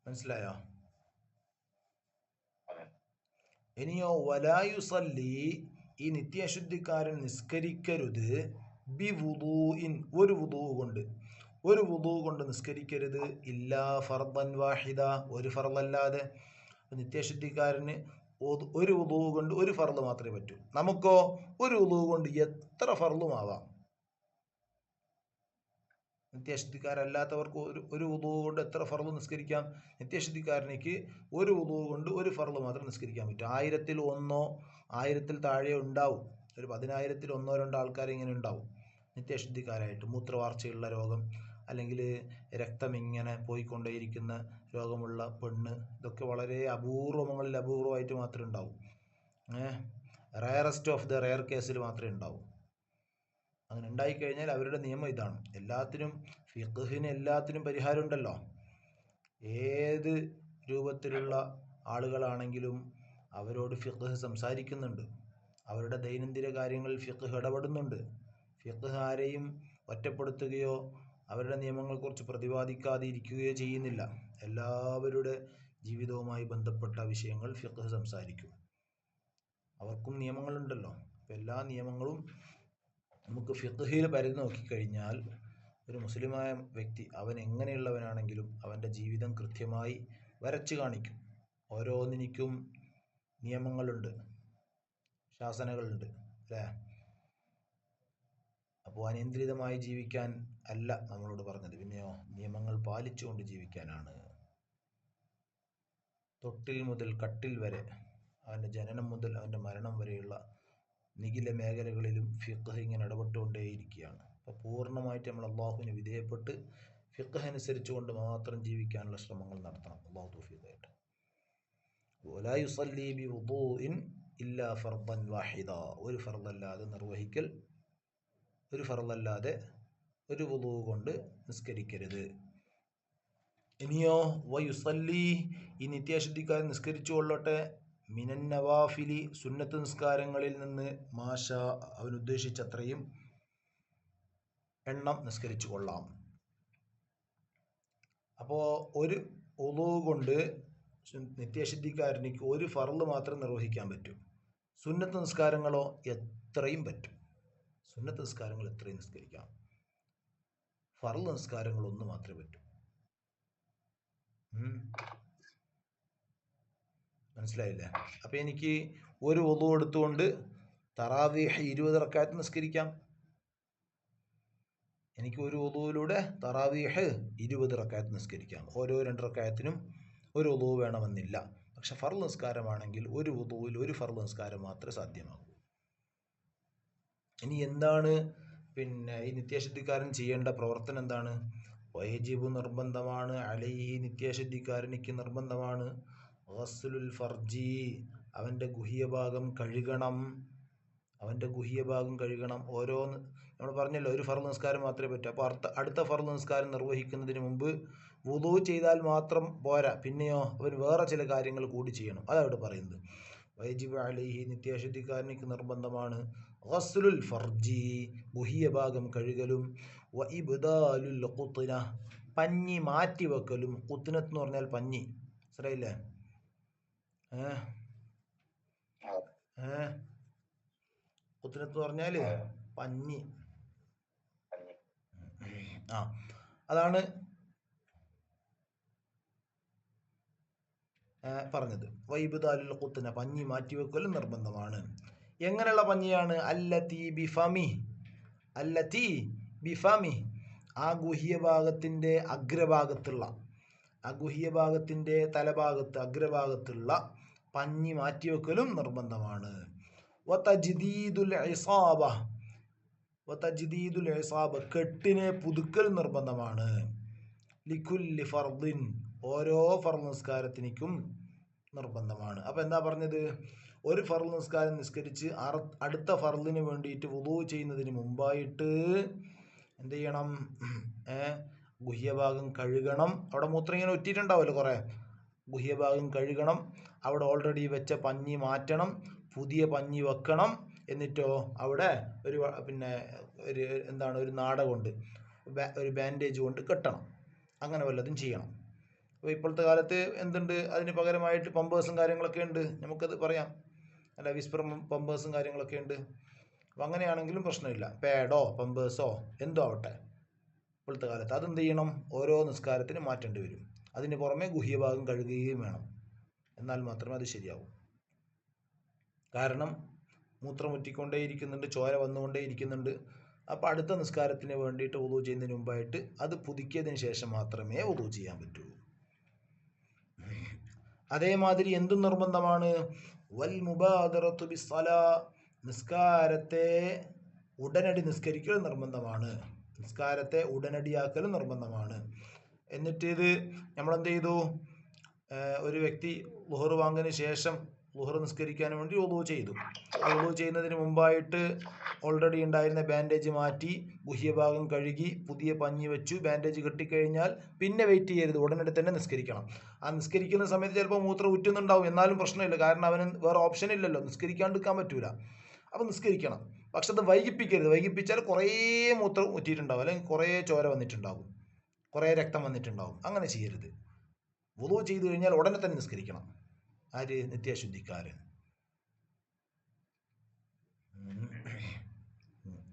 മനസ്സിലായോ? ഇനിയോ വലാ യുസല്ലി, ഈ നിത്യാശുദ്ധിക്കാരൻ നിസ്കരിക്കരുത്, ബി വുളൂഇൻ, ഒരു വുളൂ കൊണ്ട് നിസ്കരിക്കരുത്, ഇല്ലാ ഫർദൻ വാഹിദ, ഒരു ഫർളല്ലാതെ. നിത്യാശുദ്ധിക്കാരന് ഒരു വുളൂ കൊണ്ട് ഒരു ഫർള് മാത്രമേ പറ്റൂ. നമുക്കോ ഒരു വുളൂ കൊണ്ട് എത്ര ഫർളും ആവാം. നിത്യാശുദ്ധിക്കാരല്ലാത്തവർക്ക് ഒരു വുളൂ കൊണ്ട് എത്ര ഫർള് നിസ്കരിക്കാം. നിത്യാശുദ്ധിക്കാരനേക്ക് ഒരു വുളൂ കൊണ്ട് ഒരു ഫർള് മാത്രം നിസ്കരിക്കാൻ പറ്റും. 1000-ൽ 1 1000-ൽ താഴെ ഉണ്ടാവും. ഒരു 10,000-ൽ 1-2 ആൾക്കാർ ഇങ്ങനെ ഉണ്ടാവും നിത്യാശുദ്ധിക്കാരായിട്ട്. മൂത്രവാർച്ചയുള്ള രോഗം, അല്ലെങ്കിൽ രക്തം ഇങ്ങനെ പോയിക്കൊണ്ടേയിരിക്കുന്ന രോഗമുള്ള പെണ്ണ്, ഇതൊക്കെ വളരെ അപൂർവമായിട്ട് മാത്രമേ ഉണ്ടാവും. റയറസ്റ്റ് ഓഫ് ദ റയർ കേസിൽ മാത്രമേ ഉണ്ടാവൂ. അങ്ങനെ ഉണ്ടായിക്കഴിഞ്ഞാൽ അവരുടെ നിയമം ഇതാണ്. എല്ലാത്തിനും പരിഹാരം ഉണ്ടല്ലോ. ഏത് രൂപത്തിലുള്ള ആളുകളാണെങ്കിലും അവരോട് ഫിഖ് സംസാരിക്കുന്നുണ്ട്. അവരുടെ ദൈനംദിന കാര്യങ്ങളിൽ ഫിഖ് ഇടപെടുന്നുണ്ട്. ഫിഖ് ആരെയും ഒറ്റപ്പെടുത്തുകയോ അവരുടെ നിയമങ്ങളെക്കുറിച്ച് പ്രതിപാദിക്കാതെ ഇരിക്കുകയോ ചെയ്യുന്നില്ല. എല്ലാവരുടെ ജീവിതവുമായി ബന്ധപ്പെട്ട വിഷയങ്ങൾ ഫിഖ് സംസാരിക്കും. അവർക്കും നിയമങ്ങളുണ്ടല്ലോ. അപ്പോൾ എല്ലാ നിയമങ്ങളും നമുക്ക് ഫിഖ്ഹിൽ പരിധി നോക്കിക്കഴിഞ്ഞാൽ ഒരു മുസ്ലിമായ വ്യക്തി, അവൻ എങ്ങനെയുള്ളവനാണെങ്കിലും അവൻ്റെ ജീവിതം കൃത്യമായി വരച്ചു കാണിക്കും. ഓരോന്നിനും നിയമങ്ങളുണ്ട്, ശാസനകളുണ്ട്, അല്ലേ? അപ്പോൾ അനിയന്ത്രിതമായി ജീവിക്കാൻ അല്ല നമ്മളോട് പറഞ്ഞത്, പിന്നെയോ നിയമങ്ങൾ പാലിച്ചുകൊണ്ട് ജീവിക്കാനാണ്. തൊട്ടിൽ മുതൽ കട്ടിൽ വരെ, അവൻ്റെ ജനനം മുതൽ അവൻ്റെ മരണം വരെയുള്ള നിഖില മേഖലകളിലും ഫിഖ് ഇങ്ങനെ ഇടപെട്ടുകൊണ്ടേയിരിക്കുകയാണ്. അപ്പോൾ പൂർണ്ണമായിട്ട് നമ്മൾ അള്ളാഹുവിന് വിധേയപ്പെട്ട് ഫിഖ് അനുസരിച്ചുകൊണ്ട് മാത്രം ജീവിക്കാനുള്ള ശ്രമങ്ങൾ നടത്തണം. അള്ളാഹു തൗഫീഖ് ചെയ്യട്ടെ. വലാ യുസല്ലി ബി വുദൂഇൻ ഇല്ലാ ഫർദൻ വാഹിദ, ഒരു ഫർദല്ലാതെ നിർവഹിക്കൽ, ഒരു ഫർദല്ലാതെ ഒരു വുദൂ കൊണ്ട് നിസ്കരിക്കരുത്. ഇനിയോ വയുസല്ലി, ഈ നിത്യാശുദ്ധിക്കാരൻ നിസ്കരിച്ചു കൊള്ളട്ടെ, മിനൻ നവാഫിലി, സുന്നത്ത് നിസ്കാരങ്ങളിൽ നിന്ന് മാഷ, അവനുദ്ദേശിച്ചത്രയും എണ്ണം നിസ്കരിച്ചു കൊള്ളാം. അപ്പോൾ ഒരു വുളൂ കൊണ്ട് നിത്യാശുദ്ധിക്കാരനിക്ക് ഒരു ഫർള് മാത്രം നിർവഹിക്കാൻ പറ്റും. സുന്നത്ത് നിസ്കാരങ്ങളോ എത്രയും പറ്റും. സുന്നത്ത് നിസ്കാരങ്ങൾ എത്രയും നിസ്കരിക്കാം. ഫർള് നിസ്കാരങ്ങൾ ഒന്ന് മാത്രമേ പറ്റൂ. മനസ്സിലായില്ലേ? അപ്പോൾ എനിക്ക് ഒരു വുളൂ എടുത്തുകൊണ്ട് തറാവീഹ് 20 റക്അത്ത് നിസ്കരിക്കാം. എനിക്ക് ഒരു വുളൂയിലൂടെ തറാവീഹ് 20 റക്അത്ത് നിസ്കരിക്കാം. ഓരോ 2 റക്അത്തിനും ഒരു വുളൂ വേണമെന്നില്ല. പക്ഷെ ഫർള് നിസ്കാരമാണെങ്കിൽ ഒരു വുളൂയിൽ ഒരു ഫർള് നിസ്കാരം മാത്രമേ സാധ്യമാകൂ. ഇനി എന്താണ് ഈ നിത്യാശുദ്ധിക്കാരൻ ചെയ്യേണ്ട പ്രവർത്തനം എന്താണ്? വയജിബു നിർബന്ധമാണ്, അലൈഹി നിത്യാശുദ്ധിക്കാരനിക്ക് നിർബന്ധമാണ്, ഗസ്ലുൽ ഫർജി അവൻ്റെ ഗുഹ്യഭാഗം കഴുകണം, അവൻ്റെ ഗുഹ്യഭാഗം കഴുകണം. ഓരോന്ന് നമ്മൾ പറഞ്ഞല്ലോ, ഒരു ഫർള് നിസ്കാരം മാത്രമേ പറ്റൂ. അപ്പോൾ അടുത്ത ഫർള് നിസ്കാരം നിർവഹിക്കുന്നതിന് മുമ്പ് വുളൂ ചെയ്താൽ മാത്രം പോരാ, പിന്നെയോ അവർ വേറെ ചില കാര്യങ്ങൾ കൂടി ചെയ്യണം. അതവിടെ പറയുന്നത്. വയജിബു അലൈഹി നിത്യാശുദ്ധിക്കാരനിക്ക് നിർബന്ധമാണ് ഗസ്ലുൽ ഫർജി ഗുഹ്യഭാഗം കഴുകലും, വ ഇബ്ദാലുൽ ഖുത്ന പഞ്ഞി മാറ്റിവെക്കലും. ഖുത്നത്ത് എന്ന് പറഞ്ഞാൽ പഞ്ഞി, മനസ്സിലായില്ലേ? ഖുത്നത്ത് എന്ന് പറഞ്ഞാൽ പഞ്ഞി. അതാണ് പറഞ്ഞത്. വൈബ്ദാലുൽ ഖുത്ന പഞ്ഞി മാറ്റിവെക്കലും നിർബന്ധമാണ്. എങ്ങനെയുള്ള പഞ്ഞിയാണ്? അല്ലത്തി ബിഫമി ആ ഗുഹ്യഭാഗത്തിൻ്റെ അഗ്രഭാഗത്തുള്ള, ആ ഗുഹ്യഭാഗത്തിൻ്റെ തലഭാഗത്ത് അഗ്രഭാഗത്തുള്ള പഞ്ഞി മാറ്റിവെക്കലും നിർബന്ധമാണ്. വതജ്ദീദുൽ ഇസാബ കെട്ടിനെ പുതുക്കൽ നിർബന്ധമാണ്. ലികുല്ലി ഫർദിൻ ഓരോ ഫർള് നിസ്കാരത്തിനും നിർബന്ധമാണ്. അപ്പോൾ എന്താ പറഞ്ഞത്? ഒരു ഫർള് നിസ്കാരം നിസ്കരിച്ച് അടുത്ത ഫർളിന് വേണ്ടിയിട്ട് വുളൂ ചെയ്യുന്നതിന് മുമ്പായിട്ട് എന്ത് ചെയ്യണം? ഗുഹ്യഭാഗം കഴുകണം. അവിടെ മൂത്രം ഇങ്ങനെ ഒറ്റിയിട്ടുണ്ടാവുമല്ലോ കുറേ, ഗുഹ്യഭാഗം കഴുകണം. അവിടെ ഓൾറെഡി വെച്ച പഞ്ഞി മാറ്റണം, പുതിയ പഞ്ഞി വെക്കണം. എന്നിട്ടോ അവിടെ ഒരു ഒരു നാട കൊണ്ട്, ഒരു ബാൻഡേജ് കൊണ്ട് കെട്ടണം. അങ്ങനെ വല്ലതും ചെയ്യണം. അപ്പോൾ ഇപ്പോഴത്തെ കാലത്ത് എന്തുണ്ട്? അതിന് പകരമായിട്ട് പമ്പേഴ്സും കാര്യങ്ങളൊക്കെ ഉണ്ട്, നമുക്കത് പറയാം, അല്ല വിസ്പർ പമ്പേഴ്സും കാര്യങ്ങളൊക്കെ ഉണ്ട്. അപ്പോൾ അങ്ങനെയാണെങ്കിലും പ്രശ്നമില്ല. പാഡോ പമ്പേഴ്സോ എന്തോ ആവട്ടെ ഇപ്പോഴത്തെ കാലത്ത് അതെന്ത് ചെയ്യണം? ഓരോ നിസ്കാരത്തിന് മാറ്റേണ്ടി വരും. അതിന് പുറമെ ഗുഹ്യഭാഗം കഴുകുകയും വേണം. എന്നാൽ മാത്രമേ അത് ശരിയാവും. കാരണം മൂത്രം ഉറ്റിക്കൊണ്ടേയിരിക്കുന്നുണ്ട്, ചോര വന്നുകൊണ്ടേയിരിക്കുന്നുണ്ട്. അപ്പോൾ അടുത്ത നിസ്കാരത്തിന് വേണ്ടിയിട്ട് വുളൂ ചെയ്യുന്നതിന് മുമ്പായിട്ട് അത് പുതുക്കിയതിന് ശേഷം മാത്രമേ വുളൂ ചെയ്യാൻ പറ്റൂ. അതേമാതിരി എന്തും നിർബന്ധമാണ്? വൽ മുബാദറത്തു ബിസ്സലാ നിസ്കാരത്തെ ഉടനടി നിസ്കരിക്കൽ നിർബന്ധമാണ്. നിസ്കാരത്തെ ഉടനടിയാക്കൽ നിർബന്ധമാണ്. എന്നിട്ട് ഇത് നമ്മളെന്ത് ചെയ്തു? ഒരു വ്യക്തി ളുഹർ വാങ്ങിയതിന് ശേഷം ളുഹർ നിസ്കരിക്കാൻ വേണ്ടി വുളൂ ചെയ്തു. ആ വുളൂ ചെയ്യുന്നതിന് മുമ്പായിട്ട് ഓൾറെഡി ഉണ്ടായിരുന്ന ബാൻഡേജ് മാറ്റി, ഗുഹ്യഭാഗം കഴുകി, പുതിയ പഞ്ഞി വെച്ചു. ബാൻഡേജ് കെട്ടിക്കഴിഞ്ഞാൽ പിന്നെ വെയിറ്റ് ചെയ്യരുത്, ഉടനടി തന്നെ നിസ്കരിക്കണം. ആ നിസ്കരിക്കുന്ന സമയത്ത് ചിലപ്പോൾ മൂത്രം ഉറ്റുന്നുണ്ടാവും, എന്നാലും പ്രശ്നമില്ല. കാരണം അവന് വേറെ ഓപ്ഷൻ ഇല്ലല്ലോ, നിസ്കരിക്കാണ്ടിരിക്കാൻ പറ്റൂല. അപ്പോൾ നിസ്കരിക്കണം. പക്ഷെ അത് വൈകിപ്പിക്കരുത്. വൈകിപ്പിച്ചാൽ കുറേ മൂത്രം ഉറ്റിയിട്ടുണ്ടാവും, അല്ലെങ്കിൽ കുറേ ചോര വന്നിട്ടുണ്ടാവും, കുറേ രക്തം വന്നിട്ടുണ്ടാവും. അങ്ങനെ ചെയ്യരുത്. വുളൂ ചെയ്തു കഴിഞ്ഞാൽ ഉടനെ തന്നെ നിസ്കരിക്കണം. ആര്? നിത്യാശുദ്ധിക്കാരൻ.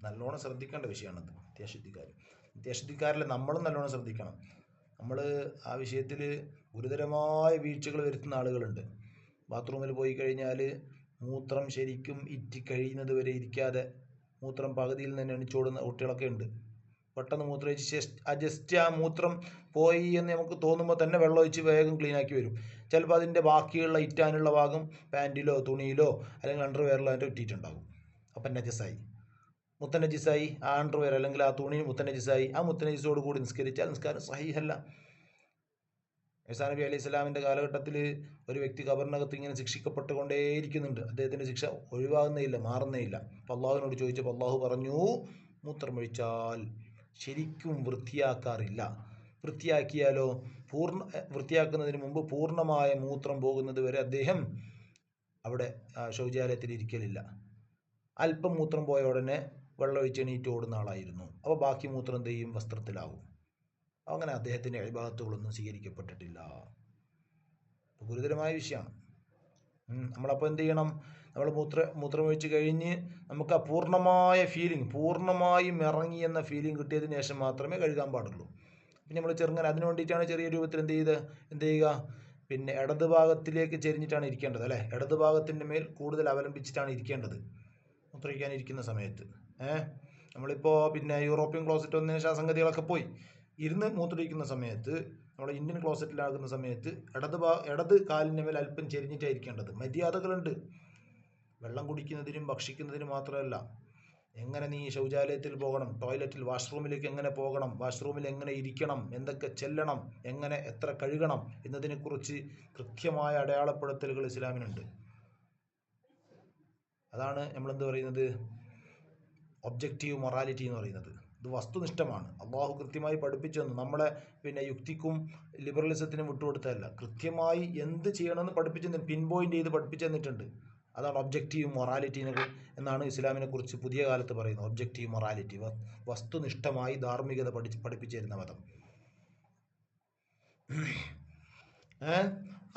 നല്ലോണം ശ്രദ്ധിക്കേണ്ട വിഷയമാണത്. നിത്യാശുദ്ധിക്കാരിൽ നമ്മളും നല്ലോണം ശ്രദ്ധിക്കണം. നമ്മൾ ആ വിഷയത്തിൽ ഗുരുതരമായ വീഴ്ചകൾ വരുത്തുന്ന ആളുകളുണ്ട്. ബാത്റൂമിൽ പോയി കഴിഞ്ഞാൽ മൂത്രം ശരിക്കും കഴിയുന്നത് വരെ ഇരിക്കാതെ മൂത്രം പകുതിയിൽ നിന്ന് എണിച്ചോടുന്ന കുട്ടികളൊക്കെ ഉണ്ട്. പെട്ടെന്ന് മൂത്രമൊഴിച്ച് ജസ്റ്റ് ആ മൂത്രം പോയി എന്ന് നമുക്ക് തോന്നുമ്പോൾ തന്നെ വെള്ളം ഒഴിച്ച് വേഗം ക്ലീനാക്കി വരും. ചിലപ്പോൾ അതിൻ്റെ ബാക്കിയുള്ള ഇറ്റാനുള്ള ഭാഗം പാൻറ്റിലോ തുണിയിലോ അല്ലെങ്കിൽ അണ്ടർവെയറിലോ അതിൻ്റെ ഇട്ടിട്ടുണ്ടാകും. അപ്പം നജസായി, മുത്തനജിസായി. ആ അണ്ടർവെയർ അല്ലെങ്കിൽ ആ തുണി മുത്തനജിസായി. ആ മുത്തനജിസോട് കൂടി നിസ്കരിച്ചാൽ നിസ്കാരം സഹീഹല്ല. ഈസാ നബി അലൈഹി സ്വലാമിൻ്റെ കാലഘട്ടത്തിൽ ഒരു വ്യക്തി ഖബറിനകത്ത് ഇങ്ങനെ ശിക്ഷിക്കപ്പെട്ടുകൊണ്ടേയിരിക്കുന്നുണ്ട്. അദ്ദേഹത്തിൻ്റെ ശിക്ഷ ഒഴിവാകുന്നേയില്ല, മാറുന്നേയില്ല. അപ്പോൾ അള്ളാഹുവിനോട് ചോദിച്ചപ്പോൾ അള്ളാഹു പറഞ്ഞു, മൂത്രമൊഴിച്ചാൽ ശരിക്കും വൃത്തിയാക്കാറില്ല. വൃത്തിയാക്കിയാലോ വൃത്തിയാക്കുന്നതിന് മുമ്പ് പൂർണ്ണമായ മൂത്രം പോകുന്നത് വരെ അദ്ദേഹം അവിടെ ശൗചാലയത്തിൽ ഇരിക്കലില്ല. അല്പം മൂത്രം പോയ ഉടനെ വെള്ളം ഒഴിച്ച് എണീറ്റ് ഓടുന്ന ആളായിരുന്നു. അപ്പോൾ ബാക്കി മൂത്രം എന്ത് ചെയ്യും? വസ്ത്രത്തിലാവും. അങ്ങനെ അദ്ദേഹത്തിൻ്റെ ഇബാദത്തുകളൊന്നും സ്വീകരിക്കപ്പെട്ടിട്ടില്ല. ഗുരുതരമായ വിഷയമാണ്. നമ്മളപ്പോൾ എന്ത് ചെയ്യണം? നമ്മൾ മൂത്രമൊഴിച്ച് കഴിഞ്ഞ് നമുക്ക് ആ പൂർണ്ണമായ ഫീലിംഗ്, പൂർണ്ണമായും ഇറങ്ങി എന്ന ഫീലിംഗ് കിട്ടിയതിന് ശേഷം മാത്രമേ കഴുകാൻ പാടുള്ളൂ. പിന്നെ നമ്മൾ ചെറുങ്ങനെ അതിന് വേണ്ടിയിട്ടാണ് ചെറിയ രൂപത്തിൽ എന്ത് ചെയ്യുക? പിന്നെ ഇടത് ഭാഗത്തിലേക്ക് ചെരിഞ്ഞിട്ടാണ് ഇരിക്കേണ്ടത്, അല്ലേ? ഇടത് ഭാഗത്തിൻ്റെ മേൽ കൂടുതൽ അവലംബിച്ചിട്ടാണ് ഇരിക്കേണ്ടത് മൂത്രമൊഴിക്കാനിരിക്കുന്ന സമയത്ത്. നമ്മളിപ്പോൾ പിന്നെ യൂറോപ്യൻ ക്ലോസറ്റ് വന്നതിന് ശേഷം സംഗതികളൊക്കെ പോയി. ഇരുന്ന് മൂത്രമൊഴിക്കുന്ന സമയത്ത്, നമ്മൾ ഇന്ത്യൻ ക്ലോസറ്റിലാകുന്ന സമയത്ത് ഇടത് കാലിൻ്റെ മേൽ അല്പം ചെരിഞ്ഞിട്ടാണ് ഇരിക്കേണ്ടത്. മര്യാദകളുണ്ട്. വെള്ളം കുടിക്കുന്നതിനും ഭക്ഷിക്കുന്നതിനും മാത്രമല്ല, എങ്ങനെ നീ ശൗചാലയത്തിൽ പോകണം, ടോയ്ലറ്റിൽ വാഷ്റൂമിലേക്ക് എങ്ങനെ പോകണം, വാഷ്റൂമിൽ എങ്ങനെ ഇരിക്കണം, എന്തൊക്കെ ചെല്ലണം, എങ്ങനെ എത്ര കഴുകണം എന്നതിനെക്കുറിച്ച് കൃത്യമായ അടയാളപ്പെടുത്തലുകൾ ഇസ്ലാമിനുണ്ട്. അതാണ് നമ്മളെന്ത് പറയുന്നത്, ഒബ്ജക്റ്റീവ് മൊറാലിറ്റി എന്ന് പറയുന്നത്. ഇത് വസ്തുനിഷ്ഠമാണ്. അള്ളാഹു കൃത്യമായി പഠിപ്പിച്ചു തന്നു. നമ്മളെ ലിബറലിസത്തിനും വിട്ടുകൊടുത്തതല്ല. കൃത്യമായി എന്ത് ചെയ്യണമെന്ന് പഠിപ്പിച്ചു, പിൻ പോയിന്റ് ചെയ്ത് പഠിപ്പിച്ചു തന്നിട്ടുണ്ട്. അതാണ് ഒബ്ജക്റ്റീവ് മൊറാലിറ്റി എന്നാണ് ഇസ്ലാമിനെ കുറിച്ച് പുതിയ കാലത്ത് പറയുന്നത്. ഒബ്ജക്റ്റീവ് മൊറാലിറ്റി, വസ്തുനിഷ്ഠമായി ധാർമ്മികത പഠിപ്പിച്ചു തരുന്ന മതം.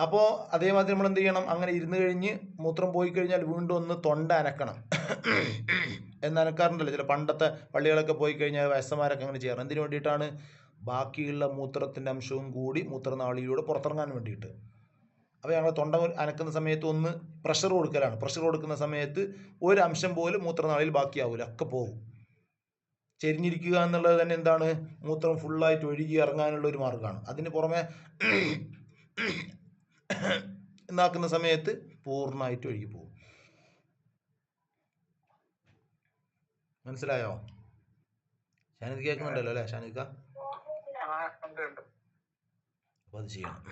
അപ്പോൾ അതേമാതിരി നമ്മൾ എന്ത് ചെയ്യണം, അങ്ങനെ ഇരുന്ന് കഴിഞ്ഞ് മൂത്രം പോയി കഴിഞ്ഞാൽ വീണ്ടും ഒന്ന് തൊണ്ട അനക്കണം. എന്നനക്കാറുണ്ടല്ലോ ചില പണ്ടത്തെ പള്ളികളൊക്കെ പോയി കഴിഞ്ഞാൽ വയസ്സന്മാരൊക്കെ അങ്ങനെ ചെയ്യാറ്. എന്തിനു വേണ്ടിയിട്ടാണ്? ബാക്കിയുള്ള മൂത്രത്തിൻ്റെ അംശവും കൂടി മൂത്രനാളിയിലൂടെ പുറത്തിറങ്ങാൻ വേണ്ടിയിട്ട്. അപ്പോൾ ഞങ്ങൾ തൊണ്ട അനക്കുന്ന സമയത്ത് ഒന്ന് പ്രഷർ കൊടുക്കലാണ്. പ്രഷർ കൊടുക്കുന്ന സമയത്ത് ഒരു അംശം പോലും മൂത്രനാളിയിൽ ബാക്കിയാവില്ല, ഒക്കെ പോകും. ചെരിഞ്ഞിരിക്കുക എന്നുള്ളത് തന്നെ എന്താണ്, മൂത്രം ഫുള്ളായിട്ട് ഒഴുകി ഇറങ്ങാനുള്ള ഒരു മാർഗ്ഗമാണ്. അതിന് പുറമെ എന്നാക്കുന്ന സമയത്ത് പൂർണ്ണമായിട്ട് ഒഴുകി പോകും. മനസ്സിലായോ? ഷാനിദ് കേൾക്കുന്നുണ്ടല്ലോ അല്ലേ? ഷാനിദ, അപ്പോൾ അത് ചെയ്യണം.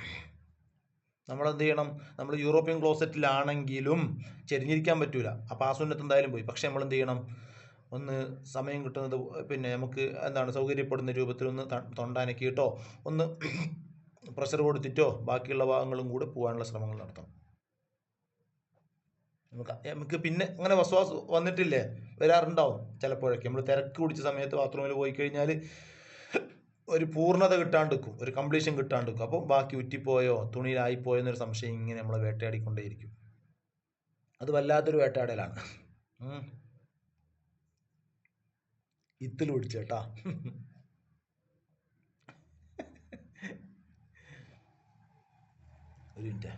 നമ്മളെന്ത് ചെയ്യണം, നമ്മൾ യൂറോപ്യൻ ക്ലോസറ്റിലാണെങ്കിലും ചെരിഞ്ഞിരിക്കാൻ പറ്റൂല. അപ്പോൾ ആ സുന്നത്ത് എന്തായാലും പോയി. പക്ഷെ നമ്മൾ എന്ത് ചെയ്യണം, ഒന്ന് സമയം കിട്ടുന്നത് നമുക്ക് എന്താണ് സൗകര്യപ്പെടുന്ന രൂപത്തിൽ ഒന്ന് തൊണ്ടാനക്കിയിട്ടോ ഒന്ന് പ്രഷർ കൊടുത്തിട്ടോ ബാക്കിയുള്ള ഭാഗങ്ങളും കൂടെ പോകാനുള്ള ശ്രമങ്ങൾ നടത്തണം. നമുക്ക് പിന്നെ അങ്ങനെ വസ്വാസ് വന്നിട്ടില്ലേ, വരാറുണ്ടാവും ചിലപ്പോഴൊക്കെ. നമ്മൾ തിരക്ക് പിടിച്ച സമയത്ത് ബാത്റൂമിൽ പോയി കഴിഞ്ഞാൽ ഒരു പൂർണ്ണത കിട്ടാണ്ടിരിക്കും, ഒരു കംപ്ലീഷൻ കിട്ടാണ്ടിരിക്കും. അപ്പോൾ ബാക്കി ഉറ്റിപ്പോയോ തുണിയിലായിപ്പോയോ എന്നൊരു സംശയം ഇങ്ങനെ നമ്മളെ വേട്ടയാടിക്കൊണ്ടേയിരിക്കും. അത് വല്ലാത്തൊരു വേട്ടയാടലാണ്. ഇത്തിൽ പിടിച്ചേട്ടാ. ഒരു മിനിറ്റ്.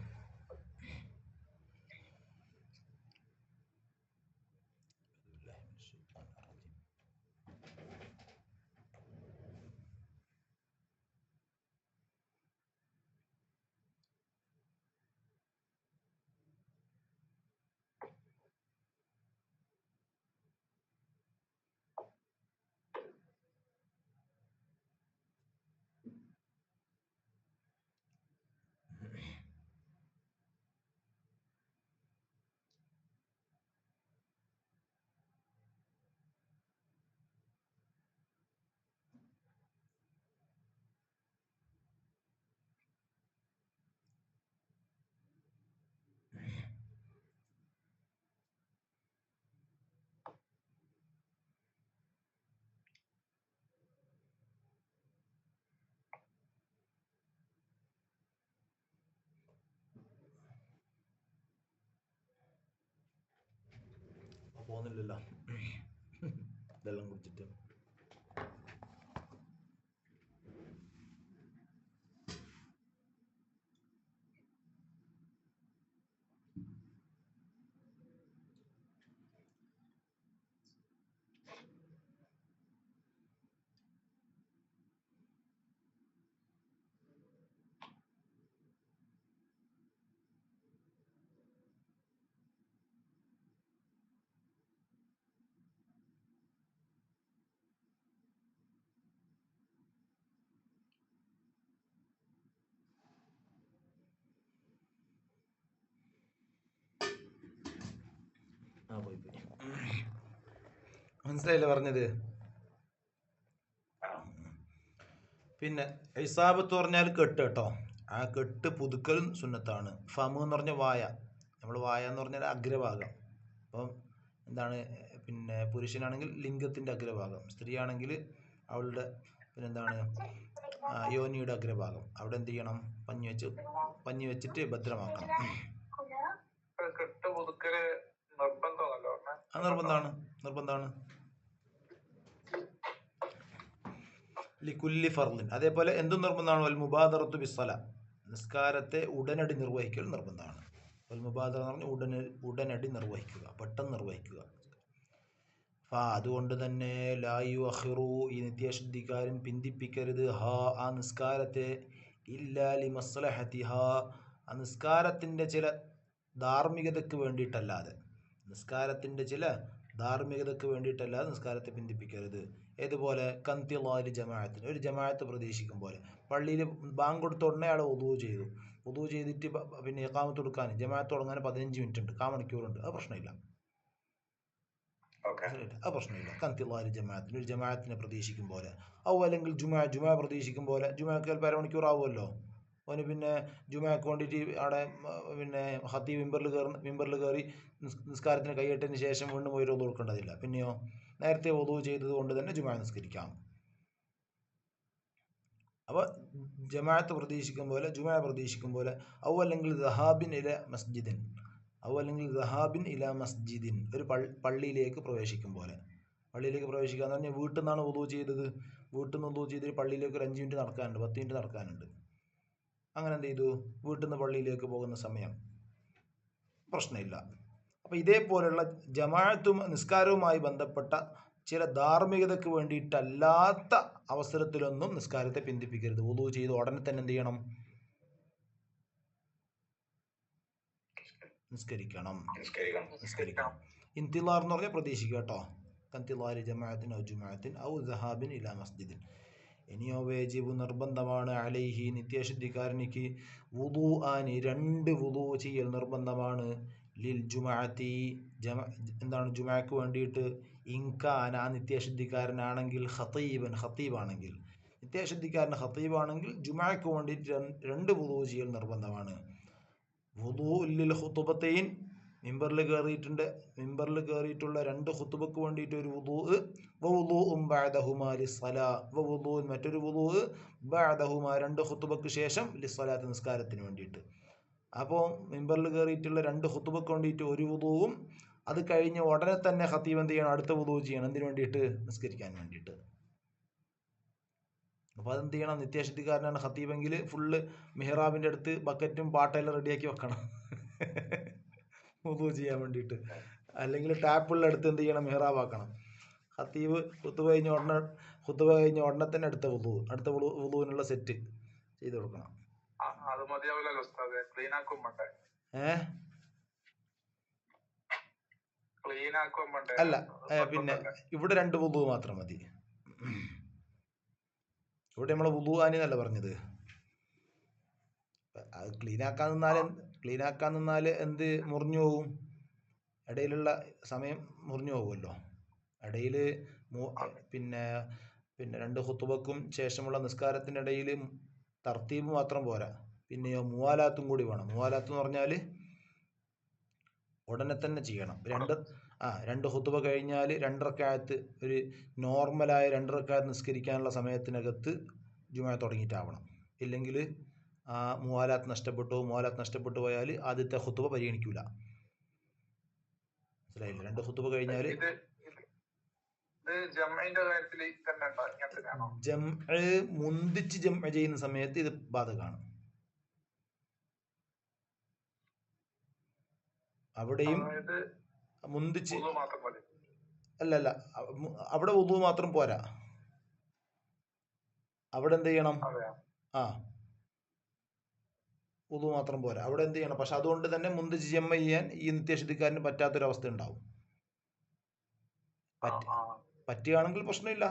പോകുന്നില്ലല്ലോ വെള്ളം കുടിച്ചിട്ട്. പോയി മനസ്സിലായില്ലേ പറഞ്ഞത്? പിന്നെ ഇസാബത്ത് പറഞ്ഞാൽ കെട്ട് കേട്ടോ. ആ കെട്ട് പുതുക്കലും സുന്നത്താണ്. ഫമു എന്ന് പറഞ്ഞ വായ, നമ്മൾ വായ എന്ന് പറഞ്ഞാൽ അഗ്രഭാഗം. അപ്പം എന്താണ്, പിന്നെ പുരുഷനാണെങ്കിൽ ലിംഗത്തിൻ്റെ അഗ്രഭാഗം, സ്ത്രീ ആണെങ്കിൽ അവളുടെ പിന്നെന്താണ് യോനിയുടെ അഗ്രഭാഗം. അവിടെ എന്ത് ചെയ്യണം, പഞ്ഞി വെച്ചിട്ട് ഭദ്രമാക്കണം. നിർബന്ധമാണ്. ലിക്കുല്ലി ഫർളിൻ. അതേപോലെ എന്തും നിർബന്ധമാണ്. വൽ മുബാദറത്തു ബിസ്സല, നിസ്കാരത്തെ ഉടനടി നിർവഹിക്കൽ നിർബന്ധമാണ്. വൽ മുബാദറ എന്ന് പറഞ്ഞാൽ ഉടനടി നിർവഹിക്കുക, പെട്ടെന്ന് നിർവഹിക്കുക. അതുകൊണ്ട് തന്നെ ലാ യുഅഖിറു, ഈ നിത്യശുദ്ധിക്കാരൻ പിന്തിപ്പിക്കരുത്, ആ നിസ്കാരത്തെ ഇല്ലാ ലിമസ്ലഹതിഹാ, ആ നിസ്കാരത്തിൻ്റെ ചില ധാർമ്മികതയ്ക്ക് വേണ്ടിയിട്ടല്ലാതെ, നിസ്കാരത്തിൻ്റെ ചില ധാർമ്മികതയ്ക്ക് വേണ്ടിയിട്ടല്ലാതെ നിസ്കാരത്തെ പിന്തിപ്പിക്കരുത്. ഏതുപോലെ കന്തിലാലി ജമാഅത്തിന്, ഒരു ജമാഅത്ത് പ്രതീക്ഷിക്കും പോലെ. പള്ളിയിൽ ബാങ്ക് കൊടുത്ത ഉടനെ ആൾ വുദൂ ചെയ്തു, വുദൂ ചെയ്തിട്ട് പിന്നെ ഇഖാമത്ത് കൊടുക്കാൻ ജമാഅത്ത് തുടങ്ങാൻ 15 മിനിറ്റ് ഉണ്ട്, 1/4 മണിക്കൂറുണ്ട്, അത് പ്രശ്നമില്ല. അത് പ്രശ്നമില്ല. കന്തിലാലി ജമാഅത്തിന്, ഒരു ജമാഅത്തിനെ പ്രതീക്ഷിക്കും പോലെ. അല്ലെങ്കിൽ ജുമാ പ്രതീക്ഷിക്കും പോലെ. ജുമാക്ക് ചിലപ്പോൾ 1/2 മണിക്കൂറാവുമല്ലോ. അവന് പിന്നെ ജുമാക്ക് വേണ്ടിയിട്ട് അവിടെ പിന്നെ ഖത്തീബ് മിമ്പറിൽ കയറി നിസ്കാരത്തിന് കൈയിട്ടതിന് ശേഷം വീണ്ടും പോയി വുദൂ കൊടുക്കേണ്ടതില്ല. പിന്നെയോ നേരത്തെ വുദൂ ചെയ്തത് കൊണ്ട് തന്നെ ജുമാ നിസ്കരിക്കാം. അപ്പോൾ ജമാഅത്ത് പ്രതീക്ഷിക്കും പോലെ, ജുമാ പ്രതീക്ഷിക്കും പോലെ. അല്ലെങ്കിൽ ദഹാബിൻ ഇല മസ്ജിദിൻ, ഒരു പള്ളിയിലേക്ക് പ്രവേശിക്കും പോലെ. പള്ളിയിലേക്ക് പ്രവേശിക്കുക എന്ന് പറഞ്ഞാൽ വീട്ടിൽ നിന്നാണ് വുദൂ ചെയ്തത്, വീട്ടിൽ നിന്ന് വുദൂ ചെയ്തിട്ട് പള്ളിയിലേക്ക് ഒരു 5 മിനിറ്റ് നടക്കാനുണ്ട്, 10 മിനിറ്റ് നടക്കാനുണ്ട്. അങ്ങനെ എന്ത് ചെയ്തു, വീട്ടിൽ നിന്ന് പള്ളിയിലേക്ക് പോകുന്ന സമയം പ്രശ്നമില്ല. അപ്പോൾ ഇതേപോലെയുള്ള ജമാഅത്തും നിസ്കാരവുമായി ബന്ധപ്പെട്ട ചില ധാർമ്മികതയ്ക്ക് വേണ്ടിയിട്ടല്ലാത്ത അവസരത്തിലൊന്നും നിസ്കാരത്തെ പിന്തിപ്പിക്കരുത്. വുദൂ ചെയ്ത് ഉടനെ തന്നെ എന്ത് ചെയ്യണം, നിസ്കരിക്കണം. ഇന്തിലാർ എന്ന് പറഞ്ഞാൽ പ്രതീക്ഷിക്കുക കേട്ടോ. കന്തിലാരി ജമാഅത്തിൻ ഔ ജുമാഅത്തിൻ ഔ ദഹാബിൻ ഇലാ മസ്ജിദിൻ. ഇനിയോ വേജിബു നിർബന്ധമാണ്, അലൈഹി നിത്യശുദ്ധിക്കാരനിക്ക്, വുദൂആനി 2 വുദൂ ചെയ്യൽ നിർബന്ധമാണ്, ലിൽ ജുമാഅത്തി എന്താണ് ജുമാക്ക് വേണ്ടിയിട്ട്, ഇൻകാന നിത്യശുദ്ധിക്കാരനാണെങ്കിൽ, ഖത്തീബാണെങ്കിൽ, നിത്യശുദ്ധിക്കാരൻ ഖത്തീബാണെങ്കിൽ ജുമാക്ക് വേണ്ടിയിട്ട് 2 വുദൂ ചെയ്യൽ നിർബന്ധമാണ്. വുദൂ ലിൽ ഖുതുബത്തൈൻ, മിമ്പറിൽ കയറിയിട്ടുള്ള 2 ഖുതുബക്ക് വേണ്ടിയിട്ട് ഒരു വുദൂ, വവുദൂഉൻ ബഅദഹുമാ ലിസ്സലാ, വവുദൂഉൻ മറ്റൊരു വുദൂ ബഅദഹുമാ 2 ഖുതുബക്ക് ശേഷം ലിസ്സലാത്ത് നിസ്കാരത്തിന് വേണ്ടിയിട്ട്. അപ്പോൾ മിമ്പറിൽ കയറിയിട്ടുള്ള 2 ഖുതുബക്ക് വേണ്ടിയിട്ട് ഒരു വുദൂവും, അത് കഴിഞ്ഞ് ഉടനെ തന്നെ ഖത്തീബ് എന്ത് ചെയ്യണം, അടുത്ത വുദൂ ചെയ്യണം. എന്തിനു വേണ്ടിയിട്ട്, നിസ്കരിക്കാൻ വേണ്ടിയിട്ട്. അപ്പോൾ അതെന്ത് ചെയ്യണം, നിത്യശുദ്ധിക്കാരനാണ് ഖത്തീബെങ്കിൽ ഫുള്ള് മിഹ്റാബിൻ്റെ അടുത്ത് ബക്കറ്റും പാട്ടെല്ലാം റെഡിയാക്കി വെക്കണം വുദൂ ചെയ്യാൻ വേണ്ടിയിട്ട്. അല്ലെങ്കിൽ ടാപ്പുള്ള അടുത്ത് എന്ത് ചെയ്യണം, മിഹ്റാബ് ആക്കണം. ഖത്തീബ് ഖുതുബ കഴിഞ്ഞ ഉടനെ തന്നെ അടുത്ത വുദൂവിനുള്ള സെറ്റ് ചെയ്ത് കൊടുക്കണം. അല്ല, പിന്നെ ഇവിടെ 2 വുദൂ മാത്രം മതി. ഇവിടെ നമ്മളെ വുദൂആനി എന്നല്ല പറഞ്ഞത്. അത് ക്ലീൻ ആക്കാൻ നിന്നാൽ എന്ത് മുറിഞ്ഞു പോകും, ഇടയിലുള്ള സമയം മുറിഞ്ഞു പോകുമല്ലോ. ഇടയിൽ പിന്നെ 2 ഖുതുബക്കും ശേഷമുള്ള നിസ്കാരത്തിൻ്റെ ഇടയിൽ തർത്തീബ് മാത്രം പോരാ, പിന്നെയോ മുവാലാത്തും കൂടി വേണം. മുവാലാത്ത് എന്ന് പറഞ്ഞാൽ ഉടനെ തന്നെ ചെയ്യണം. 2 ഖുതുബ കഴിഞ്ഞാൽ 2 റക്അത്ത്, ഒരു നോർമലായ 2 റക്അത്ത് നിസ്കരിക്കാനുള്ള സമയത്തിനകത്ത് ജുമാ തുടങ്ങിയിട്ടാവണം. ഇല്ലെങ്കിൽ മുവാലാത്ത് നഷ്ടപ്പെട്ടു പോയാൽ ആദ്യത്തെ ഖുതുബ പരിഗണിക്കൂല. മനസ്സിലായില്ലേ? 2 ഖുതുബ കഴിഞ്ഞാൽ മുന്തിച്ച് ജംഅ ചെയ്യുന്ന സമയത്ത് ഇത് ബാധകമാണ്. അവിടെയും മുന്തിച്ച് അല്ലല്ല, അവിടെ വുദൂ മാത്രം പോരാ. അവിടെ എന്ത് ചെയ്യണം, വുദൂ മാത്രം പോരാ, അവിടെ എന്ത് ചെയ്യണം. പക്ഷെ അതുകൊണ്ട് തന്നെ മുന്തിച്ച് ജംഅ ചെയ്യാൻ ഈ നിത്യശുദ്ധിക്കാരന് പറ്റാത്തൊരവസ്ഥ ഉണ്ടാവും. പറ്റുകയാണെങ്കിൽ പ്രശ്നമില്ല.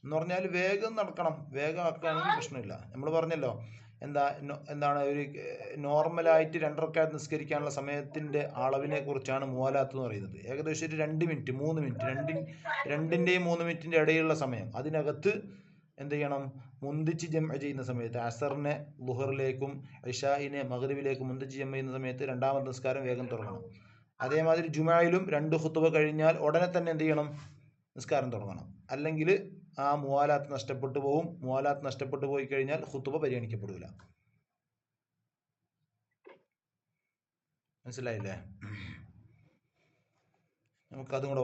എന്ന് പറഞ്ഞാൽ വേഗം നടക്കണം, വേഗം ആക്കുകയാണെങ്കിൽ പ്രശ്നമില്ല. നമ്മൾ പറഞ്ഞല്ലോ എന്താണ് ഒരു നോർമലായിട്ട് 2 റക്അത്ത് നിസ്കരിക്കാനുള്ള സമയത്തിൻ്റെ അളവിനെ കുറിച്ചാണ് മുവാലാത്ത് എന്ന് പറയുന്നത്. ഏകദേശം ഒരു 2 മിനിറ്റ് 3 മിനിറ്റ് 2ൻ്റെയും 3 മിനിറ്റിൻ്റെ ഇടയിലുള്ള സമയം, അതിനകത്ത് എന്ത് ചെയ്യണം, മുന്തിച്ച് ജംഅ ചെയ്യുന്ന സമയത്ത് അസറിനെ ളുഹറിലേക്കും ഇശാഇനെ മഗ്രിബിലേക്കും മുന്തിച്ച് ജംഅ ചെയ്യുന്ന സമയത്ത് 2ാമത്തെ നിസ്കാരം വേഗം തുടങ്ങണം. അതേമാതിരി ജുമായിലും 2 ഖുതുബ കഴിഞ്ഞാൽ ഉടനെ തന്നെ എന്ത് ചെയ്യണം, നിസ്കാരം തുടങ്ങണം. അല്ലെങ്കിൽ ആ മുവാലാത്ത് നഷ്ടപ്പെട്ടു പോകും. മുവാലാത്ത് നഷ്ടപ്പെട്ടു പോയി കഴിഞ്ഞാൽ ഖുതുബ പരിഗണിക്കപ്പെടില്ല. മനസ്സിലായില്ലേ? നമുക്ക് അതും കൂടെ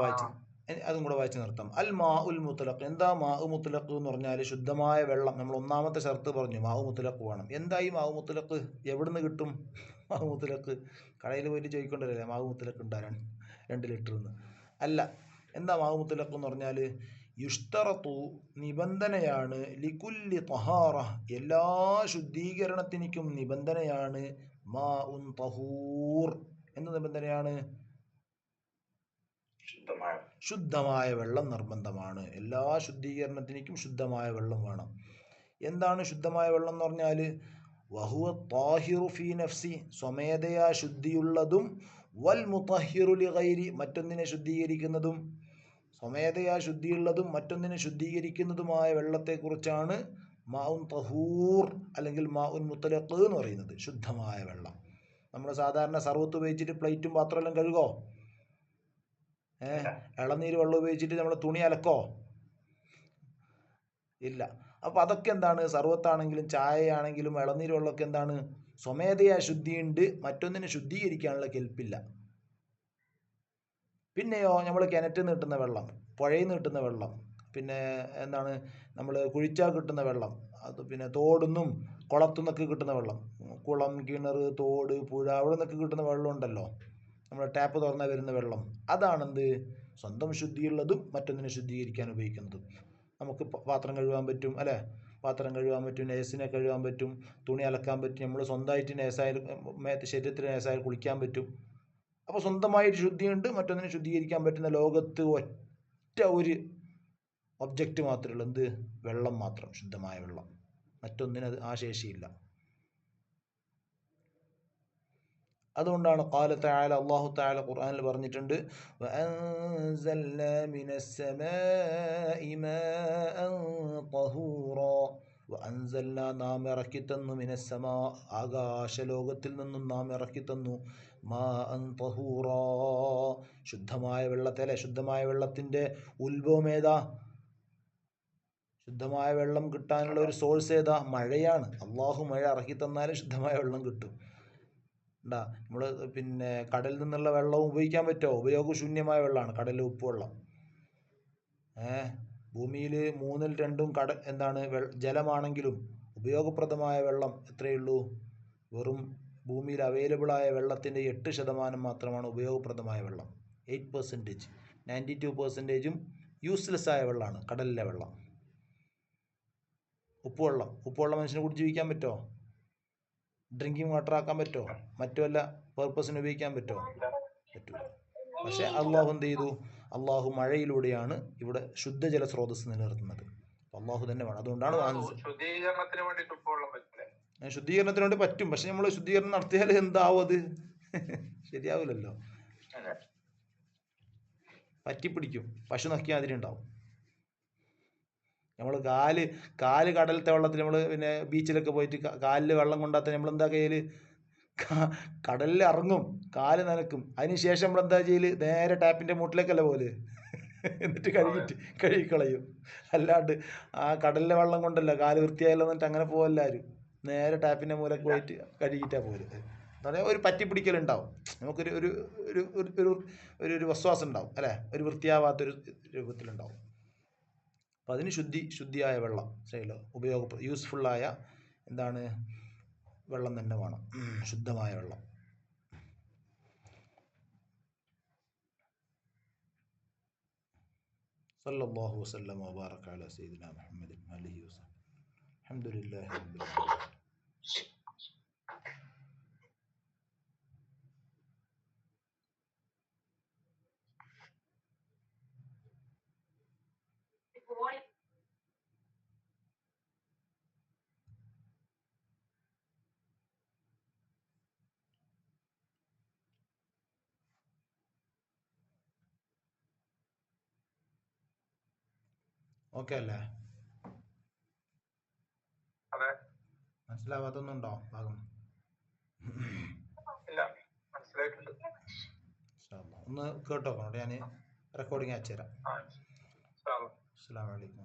വായിച്ച് നിർത്താം. അൽ മാ ഉൽ മുത്തലഖ്. എന്താ മാ മുത്തലഖ് എന്ന് പറഞ്ഞാൽ ശുദ്ധമായ വെള്ളം. നമ്മൾ 1ാമത്തെ ഷർത്ത് പറഞ്ഞു, മാ മുത്തലഖ് വേണം. എന്താ ഈ മാ മുത്തലഖ്, എവിടുന്ന് കിട്ടും മാ മുത്തലഖ്? കടയിൽ പോയിട്ട് ചോദിക്കൊണ്ടല്ലേ മാ മുത്തലഖ് ഉണ്ടാകാൻ 2 ലിറ്റർ എന്ന്. അല്ല, എന്താ മാ മുത്തലഖ് എന്ന് പറഞ്ഞാൽ യുഷ്തറത്തു, നിബന്ധനയാണ്, ലികുല്ലി തഹാറ, എല്ലാ ശുദ്ധീകരണത്തിനും നിബന്ധനയാണ്, മാ ഉൻ തഹൂർ എന്ന നിബന്ധനയാണ്. ശുദ്ധമായ വെള്ളം നിർബന്ധമാണ്. എല്ലാ ശുദ്ധീകരണത്തിനും ശുദ്ധമായ വെള്ളം വേണം. എന്താണ് ശുദ്ധമായ വെള്ളം എന്ന് പറഞ്ഞാൽ? വഹുവ താഹിറു ഫീ നഫ്സി, സ്വമേധയാ ശുദ്ധിയുള്ളതും, വൽ മുതഹിറു ലിഗൈരി, മറ്റൊന്നിനെ ശുദ്ധീകരിക്കുന്നതും. സ്വമേധയാ ശുദ്ധിയുള്ളതും മറ്റൊന്നിനെ ശുദ്ധീകരിക്കുന്നതുമായ വെള്ളത്തെക്കുറിച്ചാണ് മാഉൻ തഹൂർ അല്ലെങ്കിൽ മാഉൻ മുത്തലഖ് എന്ന് പറയുന്നത്, ശുദ്ധമായ വെള്ളം. നമ്മൾ സാധാരണ സർവത്ത് ഉപയോഗിച്ചിട്ട് പ്ലേറ്റും പാത്രമെല്ലാം കഴുകോ? ഇളനീര് വെള്ളം ഉപയോഗിച്ചിട്ട് നമ്മൾ തുണി അലക്കോ? ഇല്ല. അപ്പം അതൊക്കെ എന്താണ്? സർവത്താണെങ്കിലും ചായയാണെങ്കിലും ഇളനീര് വെള്ളമൊക്കെ എന്താണ്? സ്വമേധയാ ശുദ്ധിയുണ്ട്, മറ്റൊന്നിനെ ശുദ്ധീകരിക്കാനുള്ള കെൽപ്പില്ല. പിന്നെയോ നമ്മൾ കിണറ്റിൽ നിന്ന് കിട്ടുന്ന വെള്ളം, പുഴയിൽ നിന്ന് കിട്ടുന്ന വെള്ളം, പിന്നെ എന്താണ് നമ്മൾ കുഴിച്ചാൽ കിട്ടുന്ന വെള്ളം, അത് പിന്നെ തോടുന്നും കുളത്തു നിന്നൊക്കെ കിട്ടുന്ന വെള്ളം, കുളം, കിണർ, തോട്, പുഴ, അവിടെ നിന്നൊക്കെ കിട്ടുന്ന വെള്ളം ഉണ്ടല്ലോ, നമ്മൾ ടാപ്പ് തുറന്നാൽ വരുന്ന വെള്ളം. അതാണെന്ത്? സ്വന്തം ശുദ്ധിയുള്ളതും മറ്റൊന്നിനെ ശുദ്ധീകരിക്കാൻ ഉപയോഗിക്കുന്നതും. നമുക്ക് പാത്രം കഴുകാൻ പറ്റും, അല്ലേ? പാത്രം കഴുകാൻ പറ്റും, നേസിനെ കഴുകാൻ പറ്റും, തുണി അലക്കാൻ പറ്റും, നമ്മൾ സ്വന്തമായിട്ട് നേസായാലും ശരീരത്തിൽ നേസായാലും കുളിക്കാൻ പറ്റും. അപ്പോൾ സ്വന്തമായിട്ട് ശുദ്ധിയുണ്ട്, മറ്റൊന്നിനെ ശുദ്ധീകരിക്കാൻ പറ്റുന്ന ലോകത്ത് ഒറ്റ ഒരു ഒബ്ജക്റ്റ് മാത്രമേ ഉള്ളൂ. എന്ത്? വെള്ളം മാത്രം, ശുദ്ധമായ വെള്ളം. മറ്റൊന്നിന് ആ ശേഷിയില്ല. അതുകൊണ്ടാണ് ഖാല തആല, അല്ലാഹു തആല ഖുർആനിൽ പറഞ്ഞിട്ടുണ്ട്, വഅൻസൽനാ മിനസ്സമാഇ മാഅൻ തഹൂറാ, വഅൻസൽനാ, നാം ഇറക്കിത്തന്നു, മിനസ്സമാ, ആകാശലോകത്തിൽ നിന്നും നാം ഇറക്കിത്തന്നു, മാഅൻ തഹൂറാ, ശുദ്ധമായ വെള്ളത്തെ. അല്ലെ, ശുദ്ധമായ വെള്ളത്തിൻ്റെ ഉത്ഭവം ഏതാ? ശുദ്ധമായ വെള്ളം കിട്ടാനുള്ള ഒരു സോഴ്സ് ഏതാ? മഴയാണ്. അള്ളാഹു മഴ ഇറക്കി തന്നാൽ ശുദ്ധമായ വെള്ളം കിട്ടും. ഉണ്ടാ, നമ്മൾ പിന്നെ കടലിൽ നിന്നുള്ള വെള്ളവും ഉപയോഗിക്കാൻ പറ്റുമോ? ഉപയോഗശൂന്യമായ വെള്ളമാണ് കടലിലെ ഉപ്പുവെള്ളം. ഭൂമിയിൽ 2/3 എന്താണ് ജലമാണെങ്കിലും ഉപയോഗപ്രദമായ വെള്ളം എത്രയേ ഉള്ളൂ? വെറും ഭൂമിയിൽ അവൈലബിളായ വെള്ളത്തിൻ്റെ 8% മാത്രമാണ് ഉപയോഗപ്രദമായ വെള്ളം. 8%. 92% യൂസ്ലെസ് ആയ വെള്ളമാണ് കടലിലെ വെള്ളം. ഉപ്പുവെള്ളം മനുഷ്യനെ കുടിച്ച് ജീവിക്കാൻ പറ്റുമോ? ഡ്രിങ്കിങ് വാട്ടർ ആക്കാൻ പറ്റുമോ? മറ്റു വല്ല പർപ്പസിന് ഉപയോഗിക്കാൻ പറ്റുമോ? പറ്റില്ല. പക്ഷേ അള്ളാഹു എന്ത് ചെയ്തു? അള്ളാഹു മഴയിലൂടെയാണ് ഇവിടെ ശുദ്ധജല സ്രോതസ് നിലനിർത്തുന്നത്. അള്ളാഹു തന്നെ വേണം. അതുകൊണ്ടാണ് ശുദ്ധീകരണത്തിന് വേണ്ടി പറ്റും. പക്ഷെ നമ്മൾ ശുദ്ധീകരണം നടത്തിയാൽ എന്താവും? അത് ശരിയാവില്ലല്ലോ. പറ്റിപ്പിടിക്കും, പശു നക്കിയാൽ അതിന് ഉണ്ടാവും. നമ്മൾ കാല് കടലത്തെ വെള്ളത്തിൽ നമ്മൾ പിന്നെ ബീച്ചിലൊക്കെ പോയിട്ട് കാലിൽ വെള്ളം കൊണ്ടാത്ത നമ്മളെന്താ കയ്യിൽ കടലിൽ ഇറങ്ങും, കാല് നനക്കും. അതിന് ശേഷം നമ്മളെന്താ ചെയ്യൽ? നേരെ ടാപ്പിൻ്റെ മൂട്ടിലേക്കല്ല പോലെ, എന്നിട്ട് കഴുകിക്കളയും. അല്ലാണ്ട് ആ കടലിലെ വെള്ളം കൊണ്ടല്ല കാല് വൃത്തിയായല്ലോ എന്നിട്ട് അങ്ങനെ പോവല്ലാരും. നേരെ ടാപ്പിൻ്റെ മൂലക്ക് പോയിട്ട് കഴുകിയിട്ടാ പോലെ. എന്ന് പറഞ്ഞാൽ ഒരു പറ്റിപ്പിടിക്കലുണ്ടാവും, നമുക്കൊരു ഒരു ഒരു ഒരു വിശ്വാസം ഉണ്ടാവും, അല്ലേ? ഒരു വൃത്തിയാവാത്തൊരു രൂപത്തിലുണ്ടാവും. അപ്പം അതിന് ശുദ്ധിയായ വെള്ളം, ശരിയല്ലോ, യൂസ്ഫുള്ളായ എന്താണ് വെള്ളം തന്നെ വേണം, ശുദ്ധമായ വെള്ളം. സല്ലല്ലാഹു വസല്ലമ വബാറക അലാ സയ്യിദിനാ മുഹമ്മദിൻ അലിഹി വസല്ലം. അൽഹംദുലില്ലാഹി റബ്ബിൽ ആലമീൻ. ഓക്കെ അല്ലേ? മനസ്സിലാവാത്തൊന്നുണ്ടോ ഭാഗം? ഒന്ന് കേട്ടോ, ഞാൻ റെക്കോർഡിങ് അയച്ചുതരാം. അസ്സലാമു അലൈക്കും.